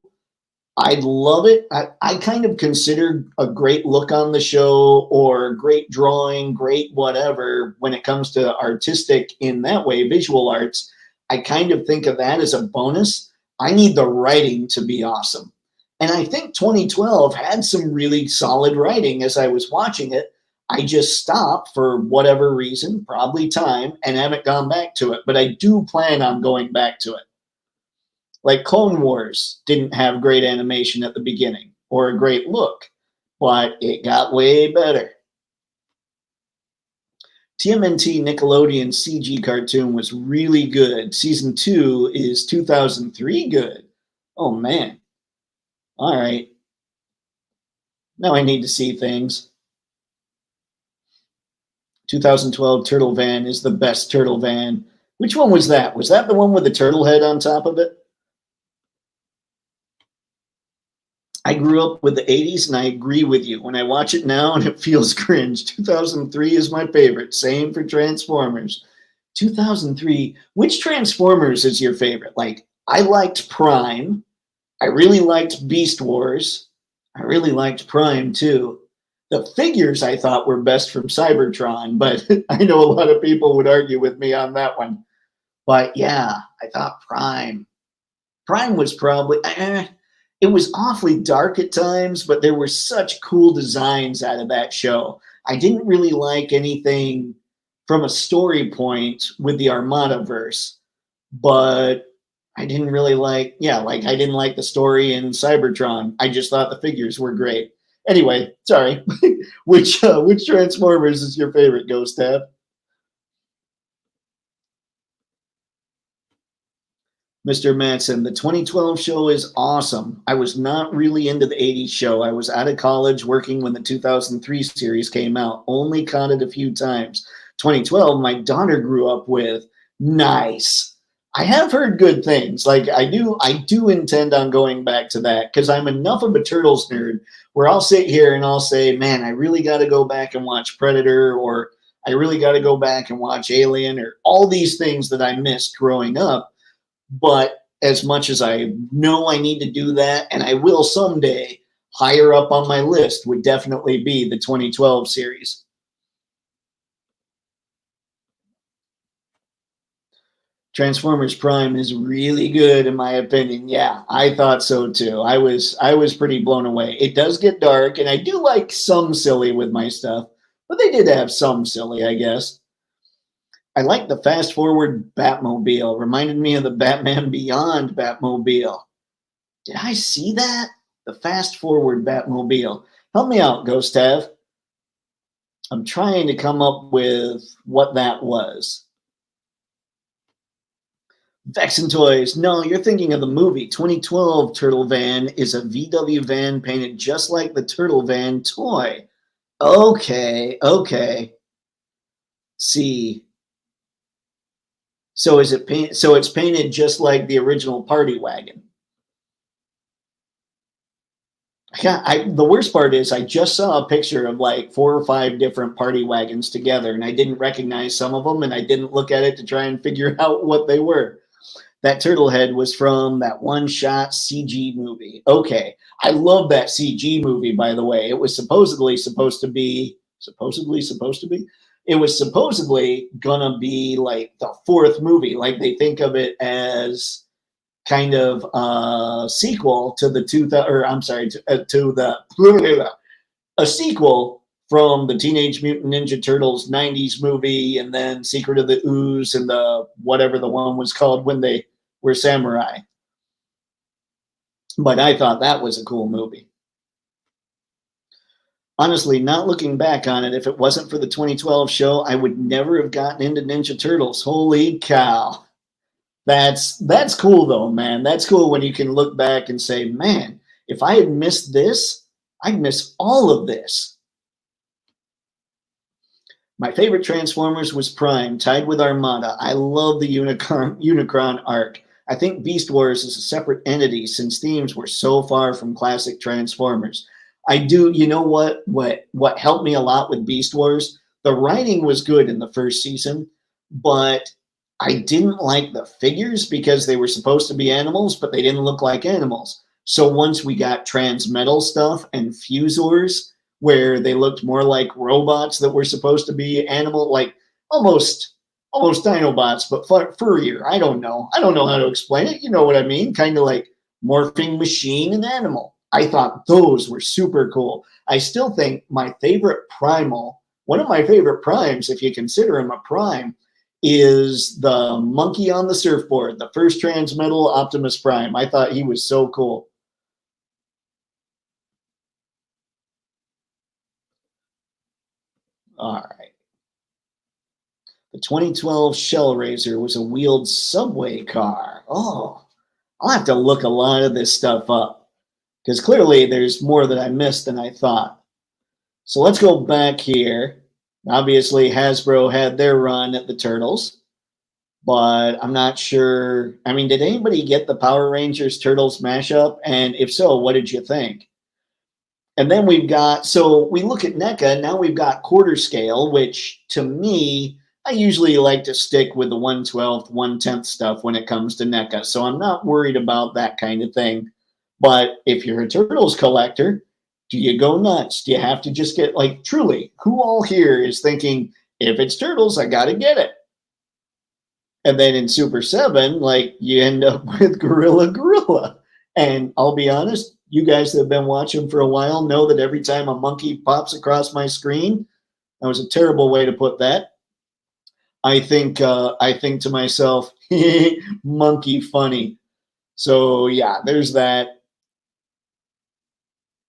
I love it. I kind of consider a great look on the show or great drawing, great whatever, when it comes to artistic in that way, visual arts, I kind of think of that as a bonus. I need the writing to be awesome. And I think 2012 had some really solid writing as I was watching it. I just stopped for whatever reason, probably time, and haven't gone back to it. But I do plan on going back to it. Like Clone Wars didn't have great animation at the beginning or a great look, but it got way better. TMNT Nickelodeon CG cartoon was really good. Season 2 is 2003 good. Oh, man. All right. Now I need to see things. 2012 Turtle Van is the best Turtle Van. Which one was that? Was that the one with the turtle head on top of it? I grew up with the 80s, and I agree with you. When I watch it now and it feels cringe, 2003 is my favorite. Same for Transformers. 2003, which Transformers is your favorite? Like, I liked Prime. I really liked Beast Wars. I really liked Prime, too. The figures I thought were best from Cybertron, but I know a lot of people would argue with me on that one. But yeah, I thought Prime. Prime was probably... it was awfully dark at times, but there were such cool designs out of that show. I didn't really like anything from a story point with the Armada verse, but I didn't really like, I didn't like the story in Cybertron. I just thought the figures were great. Anyway, sorry. Which Transformers is your favorite, Ghost Tab? Mr. Matson, the 2012 show is awesome. I was not really into the 80s show. I was out of college working when the 2003 series came out. Only caught it a few times. 2012, my daughter grew up with. Nice. I have heard good things. Like I do intend on going back to that because I'm enough of a Turtles nerd where I'll sit here and I'll say, man, I really got to go back and watch Predator, or I really got to go back and watch Alien, or all these things that I missed growing up. But as much as I know I need to do that, and I will someday, higher up on my list would definitely be the 2012 series. Transformers Prime is really good in my opinion. Yeah, I thought so too. I was pretty blown away. It does get dark, and I do like some silly with my stuff, but they did have some silly, I guess. I like the fast forward Batmobile. Reminded me of the Batman Beyond Batmobile. Did I see that? The fast forward Batmobile. Help me out, Ghost Tav. I'm trying to come up with what that was. Vexen Toys. No, you're thinking of the movie. 2012 Turtle Van is a VW van painted just like the Turtle Van toy. Okay, okay. See. So is it paint? So it's painted just like the original Party Wagon. The worst part is I just saw a picture of like 4 or 5 different Party Wagons together, and I didn't recognize some of them, and I didn't look at it to try and figure out what they were. That turtle head was from that one-shot CG movie. Okay, I love that CG movie, by the way. It was supposedly supposed to be. It was supposedly gonna be like the 4th movie. Like they think of it as kind of a sequel to the a sequel from the Teenage Mutant Ninja Turtles 90s movie, and then Secret of the Ooze and the whatever the one was called when they were samurai. But I thought that was a cool movie. Honestly, not looking back on it, if it wasn't for the 2012 show, I would never have gotten into Ninja Turtles. Holy cow. That's cool though, man. That's cool when you can look back and say, man, if I had missed this, I'd miss all of this. My favorite Transformers was Prime, tied with Armada. I love the Unicron arc. I think Beast Wars is a separate entity since themes were so far from classic Transformers. I do, you know what helped me a lot with Beast Wars? The writing was good in the first season, but I didn't like the figures because they were supposed to be animals, but they didn't look like animals. So once we got Transmetal stuff and Fusors, where they looked more like robots that were supposed to be animal, like almost Dinobots, but furrier. I don't know how to explain it. You know what I mean? Kind of like morphing machine and animal. I thought those were super cool. I still think my favorite primal, one of my favorite primes, if you consider him a prime, is the monkey on the surfboard, the first Transmetal Optimus Prime. I thought he was so cool. All right. The 2012 Shellraiser was a wheeled subway car. Oh, I'll have to look a lot of this stuff up because clearly there's more that I missed than I thought. So let's go back here. Obviously, Hasbro had their run at the Turtles, but I'm not sure. I mean, did anybody get the Power Rangers Turtles mashup? And if so, what did you think? And then we've got, so we look at NECA, now we've got quarter scale, which to me, I usually like to stick with the 1/12th, 1/10th stuff when it comes to NECA. So I'm not worried about that kind of thing. But if you're a Turtles collector, do you go nuts? Do you have to just get, like, truly, who all here is thinking, if it's Turtles, I got to get it? And then in Super 7, like, you end up with Gorilla. And I'll be honest, you guys that have been watching for a while know that every time a monkey pops across my screen, that was a terrible way to put that. I think to myself, monkey funny. So yeah, there's that.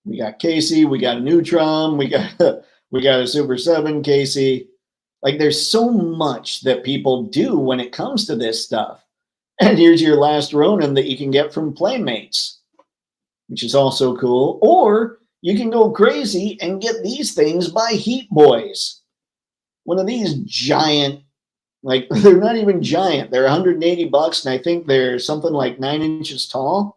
We got Casey, we got a Neutron, we got a Super 7 Casey. Like, there's so much that people do when it comes to this stuff. And here's your last Ronin that you can get from Playmates, which is also cool. Or you can go crazy and get these things by Heat Boys. One of these giant, like, they're not even giant. They're $180, and I think they're something like 9 inches tall.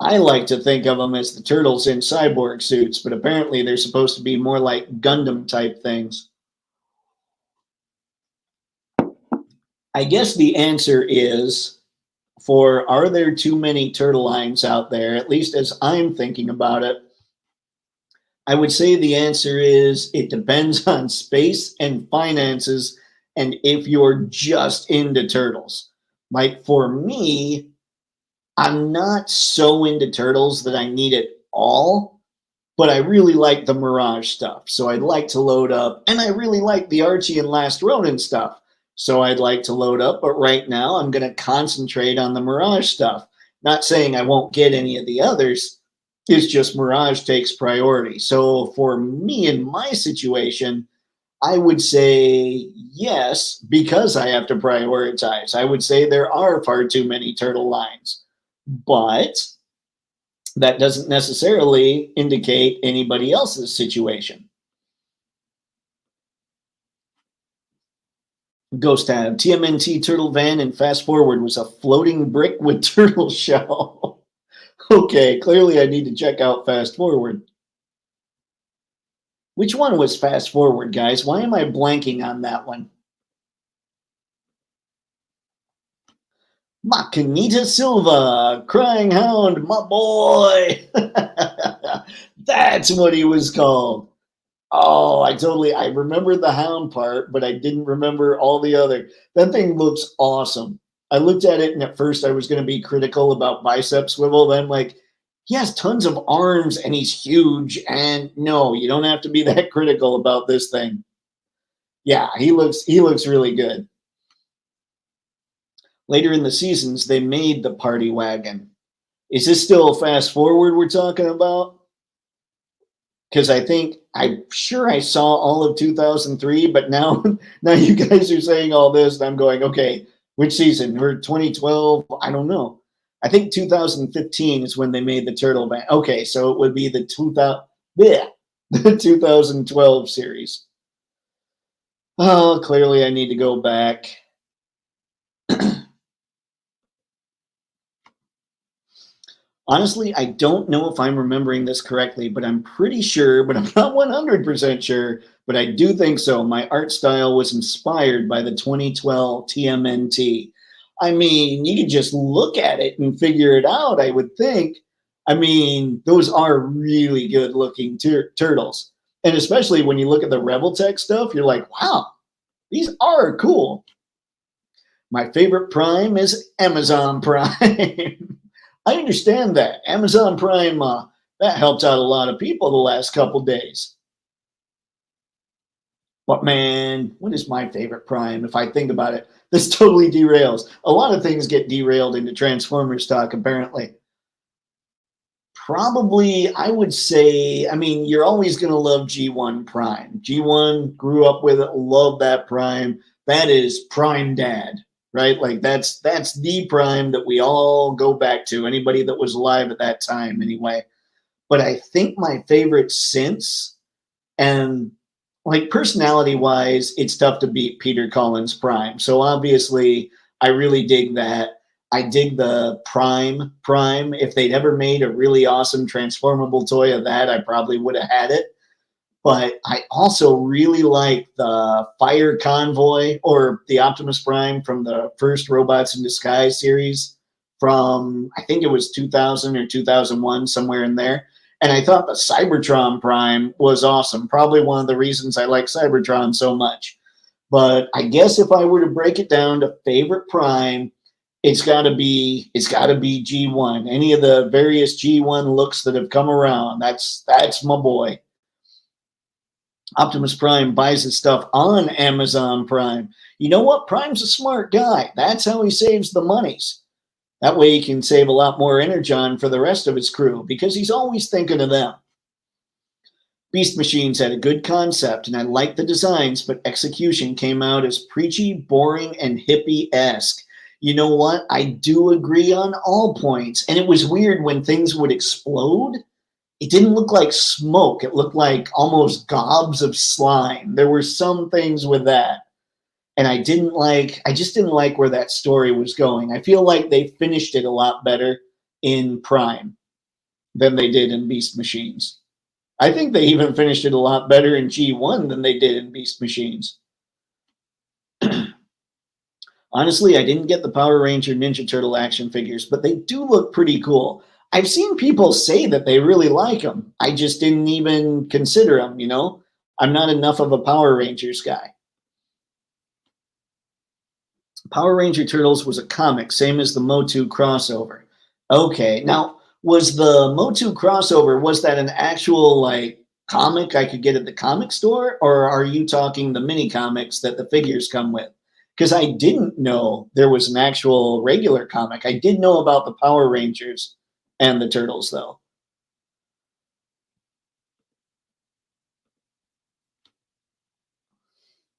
I like to think of them as the Turtles in cyborg suits, but apparently they're supposed to be more like Gundam type things. I guess the answer is, are there too many turtle lines out there, at least as I'm thinking about it? I would say the answer is it depends on space and finances and if you're just into turtles. Like for me, I'm not so into turtles that I need it all, but I really like the Mirage stuff. So I'd like to load up, and I really like the Archie and Last Ronin stuff. So I'd like to load up, but right now I'm going to concentrate on the Mirage stuff. Not saying I won't get any of the others. It's just Mirage takes priority. So for me in my situation, I would say yes, because I have to prioritize. I would say there are far too many turtle lines, but that doesn't necessarily indicate anybody else's situation. Ghost Tab, TMNT Turtle Van and Fast Forward was a floating brick with turtle shell. Okay, clearly I need to check out Fast Forward. Which one was Fast Forward, guys? Why am I blanking on that one? Macanita Silva, Crying Hound, my boy. That's what he was called. Oh, I remember the hound part, but I didn't remember all the other. That thing looks awesome. I looked at it and at first I was going to be critical about bicep swivel. Then I'm like, he has tons of arms and he's huge. And no, you don't have to be that critical about this thing. Yeah, he looks really good. Later in the seasons, they made the party wagon. Is this still Fast Forward we're talking about? Because I'm sure I saw all of 2003, but now you guys are saying all this, and I'm going, okay, which season? Or 2012? I don't know. I think 2015 is when they made the Turtle Band. Okay, so it would be the 2012 series. Oh, clearly I need to go back. Honestly, I don't know if I'm remembering this correctly, but I'm pretty sure, but I'm not 100% sure, but I do think so. My art style was inspired by the 2012 TMNT. I mean, you could just look at it and figure it out, I would think. I mean, those are really good looking turtles. And especially when you look at the Rebel Tech stuff, you're like, wow, these are cool. My favorite Prime is Amazon Prime. I understand that. Amazon Prime, that helped out a lot of people the last couple days. But man, what is my favorite Prime? If I think about it, this totally derails. A lot of things get derailed into Transformers talk, apparently. Probably, I would say, I mean, you're always going to love G1 Prime. G1, grew up with it, love that Prime. That is Prime Dad. Right? Like that's the Prime that we all go back to, anybody that was alive at that time anyway. But I think my favorite since, and like personality wise, it's tough to beat Peter Collins Prime. So obviously I really dig that. I dig the Prime. If they'd ever made a really awesome transformable toy of that, I probably would have had it. But I also really like the Fire Convoy, or the Optimus Prime from the first Robots in Disguise series from, I think it was 2000 or 2001, somewhere in there. And I thought the Cybertron Prime was awesome. Probably one of the reasons I like Cybertron so much. But I guess if I were to break it down to favorite Prime, it's got to be G1. Any of the various G1 looks that have come around, that's my boy. Optimus Prime buys his stuff on Amazon Prime. You know what? Prime's a smart guy. That's how he saves the monies. That way he can save a lot more energon for the rest of his crew because he's always thinking of them. Beast Machines had a good concept, and I liked the designs, but execution came out as preachy, boring, and hippie-esque. You know what? I do agree on all points, and it was weird when things would explode. It didn't look like smoke. It looked like almost gobs of slime. There were some things with that. And I just didn't like where that story was going. I feel like they finished it a lot better in Prime than they did in Beast Machines. I think they even finished it a lot better in G1 than they did in Beast Machines. Honestly, I didn't get the Power Ranger Ninja Turtle action figures, but they do look pretty cool. I've seen people say that they really like them. I just didn't even consider them, you know? I'm not enough of a Power Rangers guy. Power Ranger Turtles was a comic, same as the Motu crossover. Okay, now, was the Motu crossover, was that an actual, like, comic I could get at the comic store? Or are you talking the mini comics that the figures come with? because I didn't know there was an actual regular comic. I did know about the Power Rangers and the Turtles, though.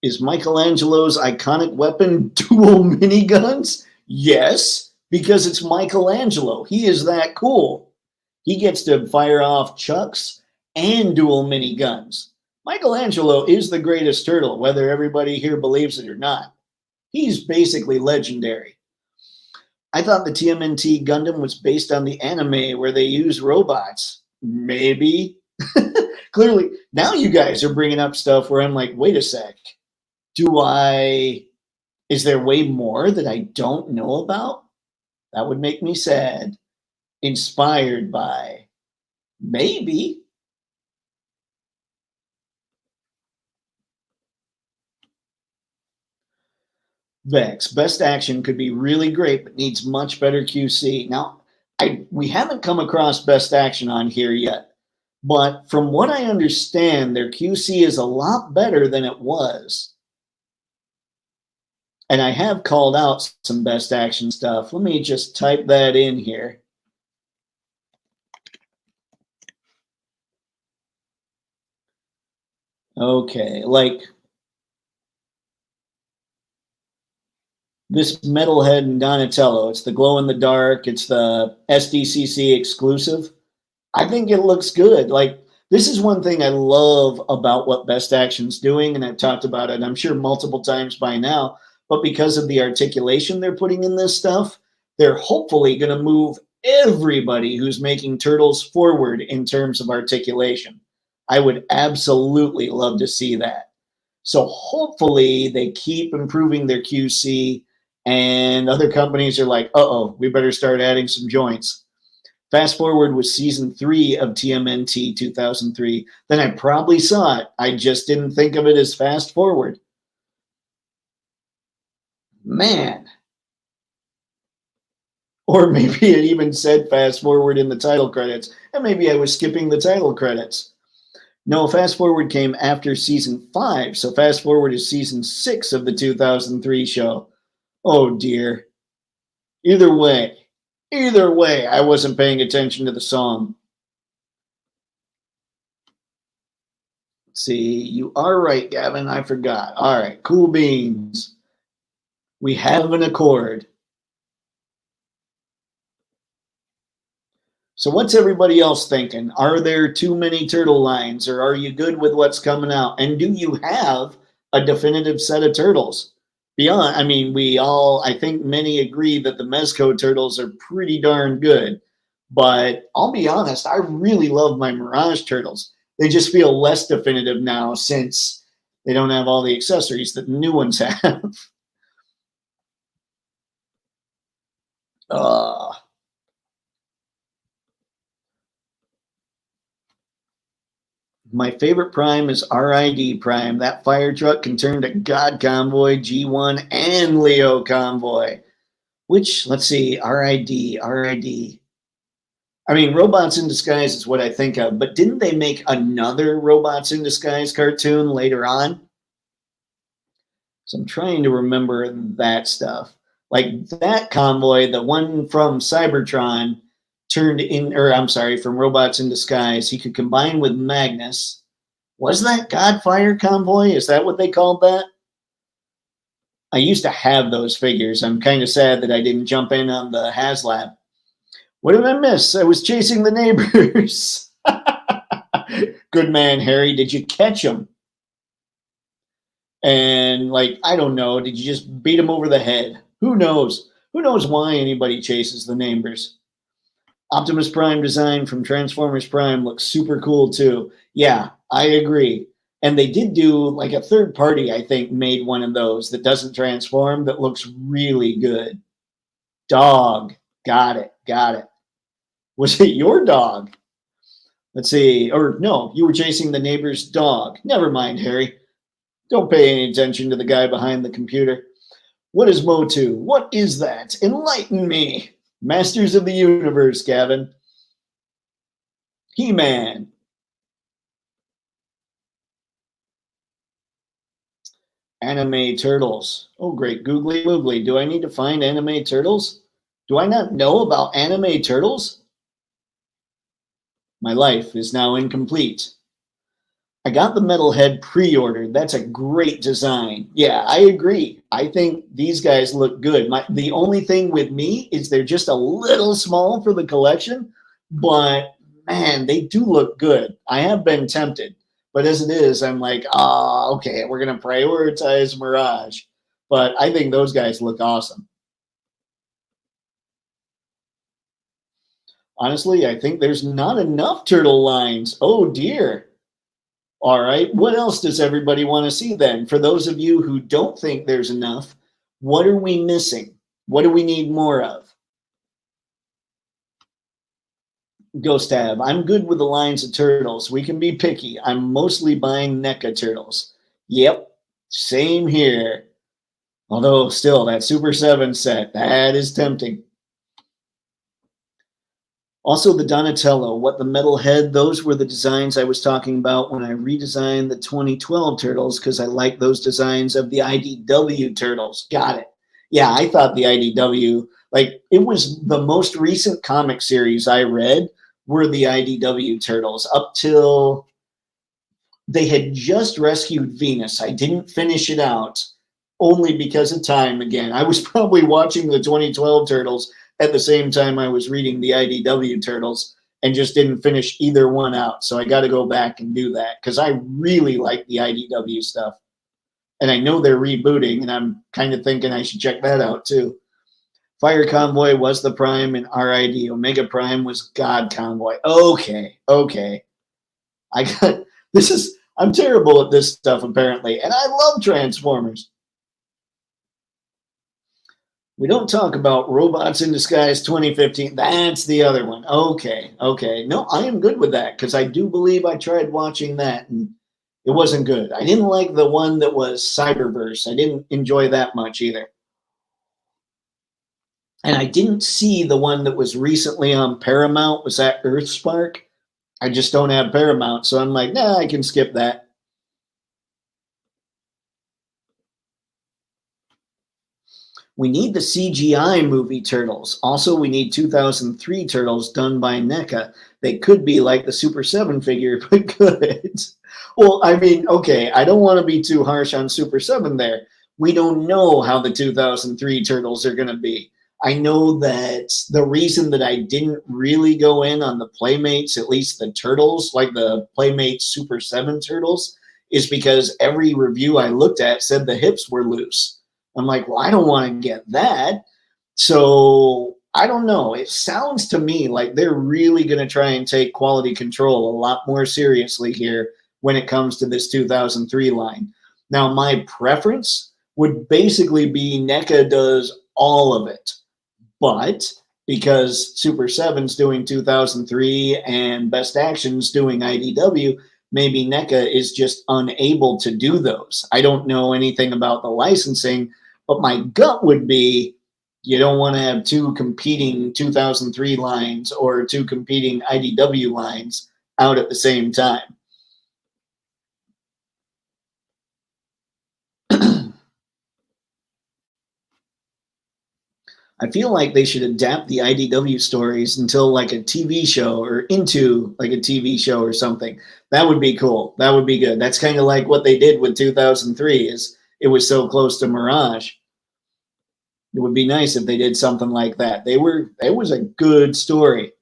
Is Michelangelo's iconic weapon dual miniguns? Yes, because it's Michelangelo. He is that cool. He gets to fire off chucks and dual miniguns. Michelangelo is the greatest turtle, whether everybody here believes it or not. He's basically legendary. I thought the TMNT Gundam was based on the anime where they use robots. Maybe. Clearly, now you guys are bringing up stuff where I'm like, wait a sec. Is there way more that I don't know about? That would make me sad. Inspired by, maybe. Vex, best action could be really great, but needs much better QC. Now, we haven't come across best action on here yet, but from what I understand, their QC is a lot better than it was. And I have called out some best action stuff. Let me just type that in here. Okay, like this Metalhead and Donatello. It's the glow in the dark. It's the SDCC exclusive. I think it looks good. Like, this is one thing I love about what Best Action's doing, and I've talked about it, I'm sure, multiple times by now, but because of the articulation they're putting in this stuff, they're hopefully going to move everybody who's making Turtles forward in terms of articulation. I would absolutely love to see that. So hopefully they keep improving their QC, and other companies are like, uh-oh, we better start adding some joints. Fast forward was season 3 of TMNT 2003. Then I probably saw it. I just didn't think of it as fast forward. Man. Or maybe it even said fast forward in the title credits, and maybe I was skipping the title credits. No, fast forward came after season 5, so fast forward is season 6 of the 2003 show. Oh dear. Either way, I wasn't paying attention to the song. Let's see, you are right, Gavin. I forgot. All right, cool beans. We have an accord. So what's everybody else thinking? Are there too many turtle lines, or are you good with what's coming out? And do you have a definitive set of turtles? Beyond, I mean, I think many agree that the Mezco turtles are pretty darn good. But I'll be honest, I really love my Mirage turtles. They just feel less definitive now since they don't have all the accessories that the new ones have. My favorite Prime is RID Prime. That fire truck can turn to God Convoy, G1, and Leo Convoy. Which, let's see, RID. I mean, Robots in Disguise is what I think of, but didn't they make another Robots in Disguise cartoon later on? So I'm trying to remember that stuff. Like that convoy, the one from Cybertron, from Robots in Disguise, he could combine with Magnus. Was that Godfire Convoy? Is that what they called that? I used to have those figures. I'm kind of sad that I didn't jump in on the HasLab. What did I miss? I was chasing the neighbors. Good man, Harry. Did you catch him? And, like, I don't know. Did you just beat him over the head? Who knows? Who knows why anybody chases the neighbors? Optimus Prime design from Transformers Prime looks super cool too. Yeah, I agree. And they did do, like, a third party, I think, made one of those that doesn't transform that looks really good. Dog. Got it. Was it your dog? Let's see. Or no, you were chasing the neighbor's dog. Never mind, Harry. Don't pay any attention to the guy behind the computer. What is Motu? What is that? Enlighten me. Masters of the Universe, Gavin. He-Man. Anime Turtles. Oh, great. Googly Moogly. Do I need to find Anime Turtles? Do I not know about Anime Turtles? My life is now incomplete. I got the Metalhead pre-ordered. That's a great design. Yeah, I agree. I think these guys look good. The only thing with me is they're just a little small for the collection, but man, they do look good. I have been tempted, but as it is, I'm like, okay, we're going to prioritize Mirage. But I think those guys look awesome. Honestly, I think there's not enough turtle lines. Oh dear. All right. What else does everybody want to see then? For those of you who don't think there's enough, what are we missing? What do we need more of? Ghost Tab. I'm good with the lines of turtles. We can be picky. I'm mostly buying NECA turtles. Yep. Same here. Although still, that Super 7 set, that is tempting. Also, the Donatello, what the metal head, those were the designs I was talking about when I redesigned the 2012 Turtles because I like those designs of the IDW Turtles. Got it. Yeah, I thought the IDW, like, it was the most recent comic series I read were the IDW Turtles up till they had just rescued Venus. I didn't finish it out only because of time again. I was probably watching the 2012 Turtles at the same time I was reading the IDW Turtles and just didn't finish either one out. So I got to go back and do that because I really like the IDW stuff. And I know they're rebooting, and I'm kind of thinking I should check that out too. Fire Convoy was the Prime, and RID Omega Prime was God Convoy. Okay, okay. I got this is I'm terrible at this stuff apparently, and I love Transformers. We don't talk about Robots in Disguise 2015. That's the other one. Okay, okay. No, I am good with that because I do believe I tried watching that and it wasn't good. I didn't like the one that was Cyberverse. I didn't enjoy that much either. And I didn't see the one that was recently on Paramount. Was that Earthspark? I just don't have Paramount, so I'm like, nah, I can skip that. We need the CGI movie Turtles. Also, we need 2003 Turtles done by NECA. They could be like the Super 7 figure, but good. Well, I mean, okay, I don't want to be too harsh on Super 7 there. We don't know how the 2003 Turtles are going to be. I know that the reason that I didn't really go in on the Playmates, at least the Turtles, like the Playmates Super 7 Turtles, is because every review I looked at said the hips were loose. I'm like, well, I don't want to get that. So I don't know. It sounds to me like they're really going to try and take quality control a lot more seriously here when it comes to this 2003 line. Now, my preference would basically be NECA does all of it. But because Super 7's doing 2003 and Best Action's doing IDW, maybe NECA is just unable to do those. I don't know anything about the licensing, but my gut would be you don't want to have two competing 2003 lines or two competing IDW lines out at the same time. I feel like they should adapt the IDW stories until like a TV show or into like a TV show or something. That would be cool. That would be good. That's kind of like what they did with 2003 is it was so close to Mirage. It would be nice if they did something like that. It was a good story.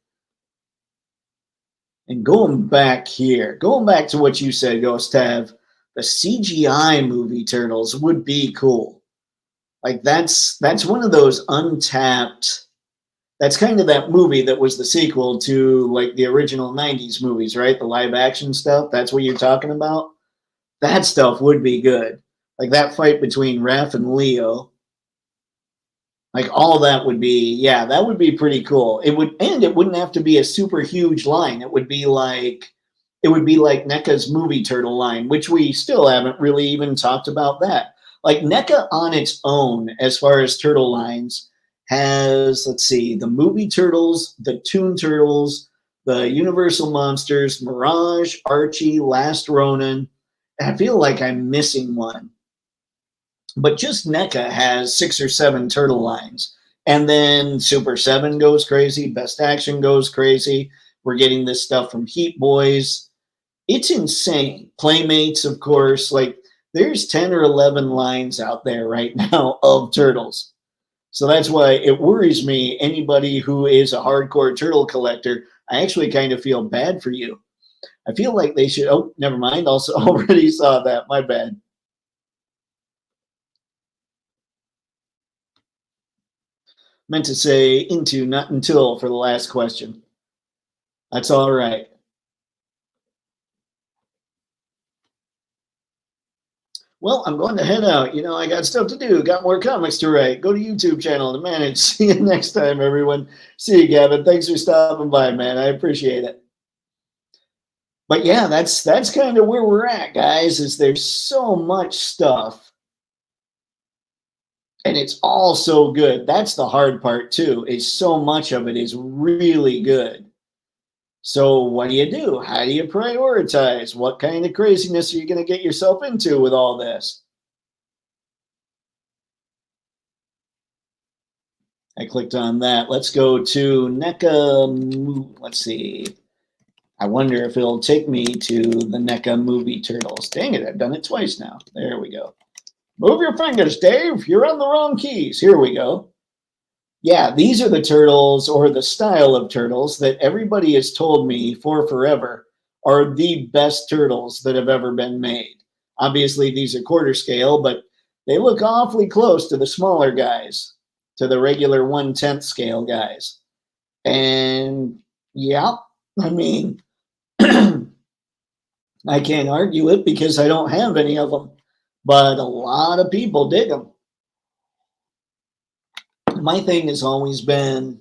And going back here, going back to what you said, Ghost Tav, the CGI movie Turtles would be cool. Like that's one of those untapped. That's kind of that movie that was the sequel to like the original 90s movies, right? The live action stuff. That's what you're talking about. That stuff would be good. Like that fight between Raph and Leo. Like all that would be, yeah, that would be pretty cool. It would, and it wouldn't have to be a super huge line. It would be like NECA's movie turtle line, which we still haven't really even talked about that. Like NECA on its own, as far as turtle lines, has, let's see, the movie turtles, the Toon Turtles, the Universal Monsters, Mirage, Archie, Last Ronin. And I feel like I'm missing one. But just NECA has 6 or 7 turtle lines. And then Super7 goes crazy. Best Action goes crazy. We're getting this stuff from Heat Boys. It's insane. Playmates, of course. Like, there's 10 or 11 lines out there right now of turtles. So that's why it worries me. Anybody who is a hardcore turtle collector, I actually kind of feel bad for you. I feel like they should. Oh, never mind. Also, already saw that. My bad. Meant to say into, not until for the last question. That's all right. Well, I'm going to head out. You know, I got stuff to do, got more comics to write. Go to YouTube channel to manage. See you next time, everyone. See you, Gavin. Thanks for stopping by, man. I appreciate it. But yeah, that's kind of where we're at, guys, is there's so much stuff. And it's all so good. That's the hard part, too, is so much of it is really good. So what do? How do you prioritize? What kind of craziness are you going to get yourself into with all this? I clicked on that. Let's go to NECA. Let's see. I wonder if it'll take me to the NECA movie Turtles. Dang it, I've done it twice now. There we go. Move your fingers, Dave. You're on the wrong keys. Here we go. Yeah, these are the turtles, or the style of turtles, that everybody has told me for forever are the best turtles that have ever been made. Obviously, these are quarter scale, but they look awfully close to the smaller guys, to the regular 1/10 scale guys. And yeah, I mean, I can't argue it because I don't have any of them, but a lot of people dig them. My thing has always been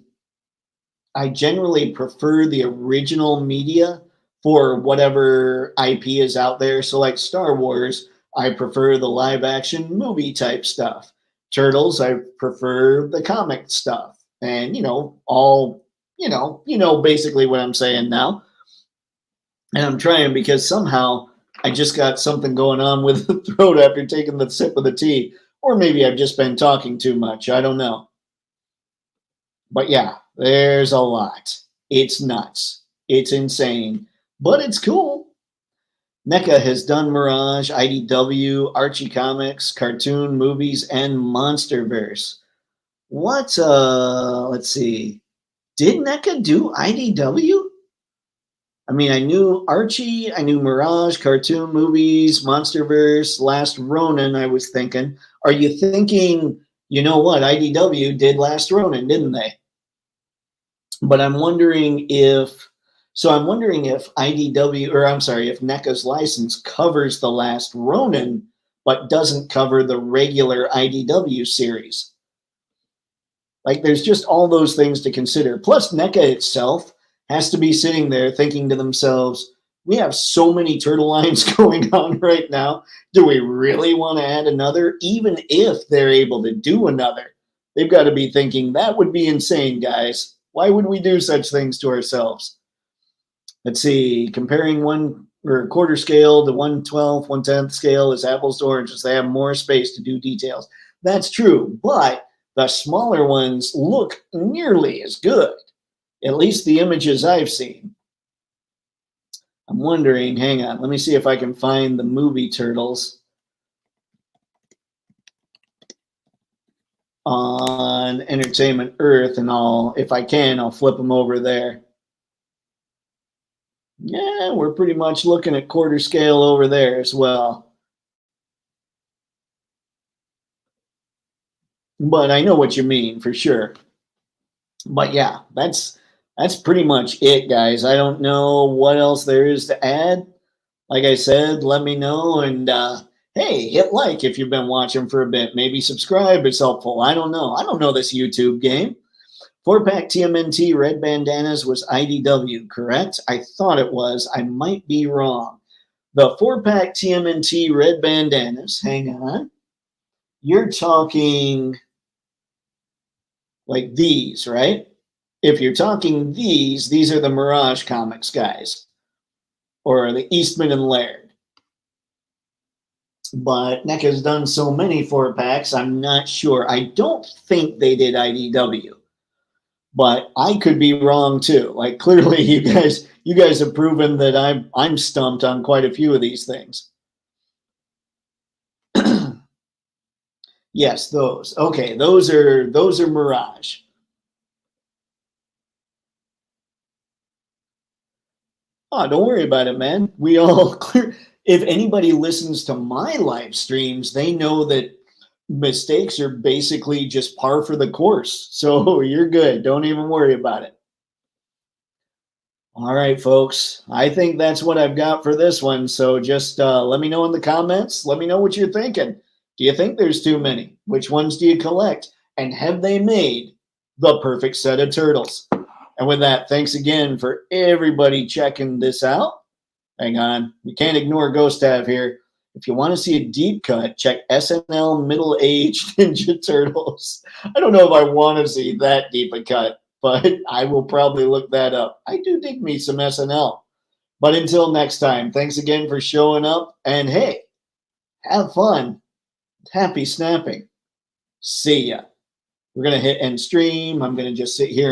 I generally prefer the original media for whatever IP is out there. So, like Star Wars, I prefer the live action movie type stuff. Turtles, I prefer the comic stuff. And, basically what I'm saying now. And I'm trying because somehow I just got something going on with the throat after taking the sip of the tea. Or maybe I've just been talking too much. I don't know. But yeah, there's a lot. It's nuts. It's insane. But it's cool. NECA has done Mirage, IDW, Archie Comics, cartoon movies, and MonsterVerse. What, let's see. Did NECA do IDW? I mean, I knew Archie, I knew Mirage, cartoon movies, MonsterVerse, Last Ronin, I was thinking. Are you thinking, you know what, IDW did Last Ronin, didn't they? But I'm wondering if IDW, or I'm sorry, if NECA's license covers the Last Ronin, but doesn't cover the regular IDW series. Like, there's just all those things to consider. Plus, NECA itself has to be sitting there thinking to themselves, we have so many turtle lines going on right now. Do we really want to add another? Even if they're able to do another, they've got to be thinking, that would be insane, guys. Why would we do such things to ourselves? Let's see, comparing one or quarter scale to 1/12, 1/10 scale is apples to oranges. They have more space to do details. That's true, but the smaller ones look nearly as good, at least the images I've seen. I'm wondering, hang on, let me see if I can find the movie Turtles on Entertainment Earth, and if I can, I'll flip them over there. Yeah, we're pretty much looking at quarter scale over there as well. But I know what you mean for sure. But yeah, that's pretty much it, guys. I don't know what else there is to add. Like I said, let me know. And hey, hit like if you've been watching for a bit. Maybe subscribe. It's helpful. I don't know. I don't know this YouTube game. 4-pack TMNT red bandanas was IDW, correct? I thought it was. I might be wrong. The 4-pack TMNT red bandanas, hang on. You're talking like these, right? If you're talking these are the Mirage Comics guys, or the Eastman and Laird. but NECA has done so many 4-packs, I'm not sure. I don't think they did IDW, but I could be wrong too. Like clearly, you guys have proven that I'm stumped on quite a few of these things. Yes, those. Okay, those are Mirage. Oh, don't worry about it, man. We all clear. If anybody listens to my live streams, they know that mistakes are basically just par for the course. So you're good. Don't even worry about it. All right, folks. I think that's what I've got for this one. So just let me know in the comments. Let me know what you're thinking. Do you think there's too many? Which ones do you collect? And have they made the perfect set of turtles? And with that, thanks again for everybody checking this out. Hang on. We can't ignore Ghost Ave here. If you want to see a deep cut, check SNL Middle Aged Ninja Turtles. I don't know if I want to see that deep a cut, but I will probably look that up. I do dig me some SNL. But until next time, thanks again for showing up. And hey, have fun. Happy snapping. See ya. We're going to hit end stream. I'm going to just sit here.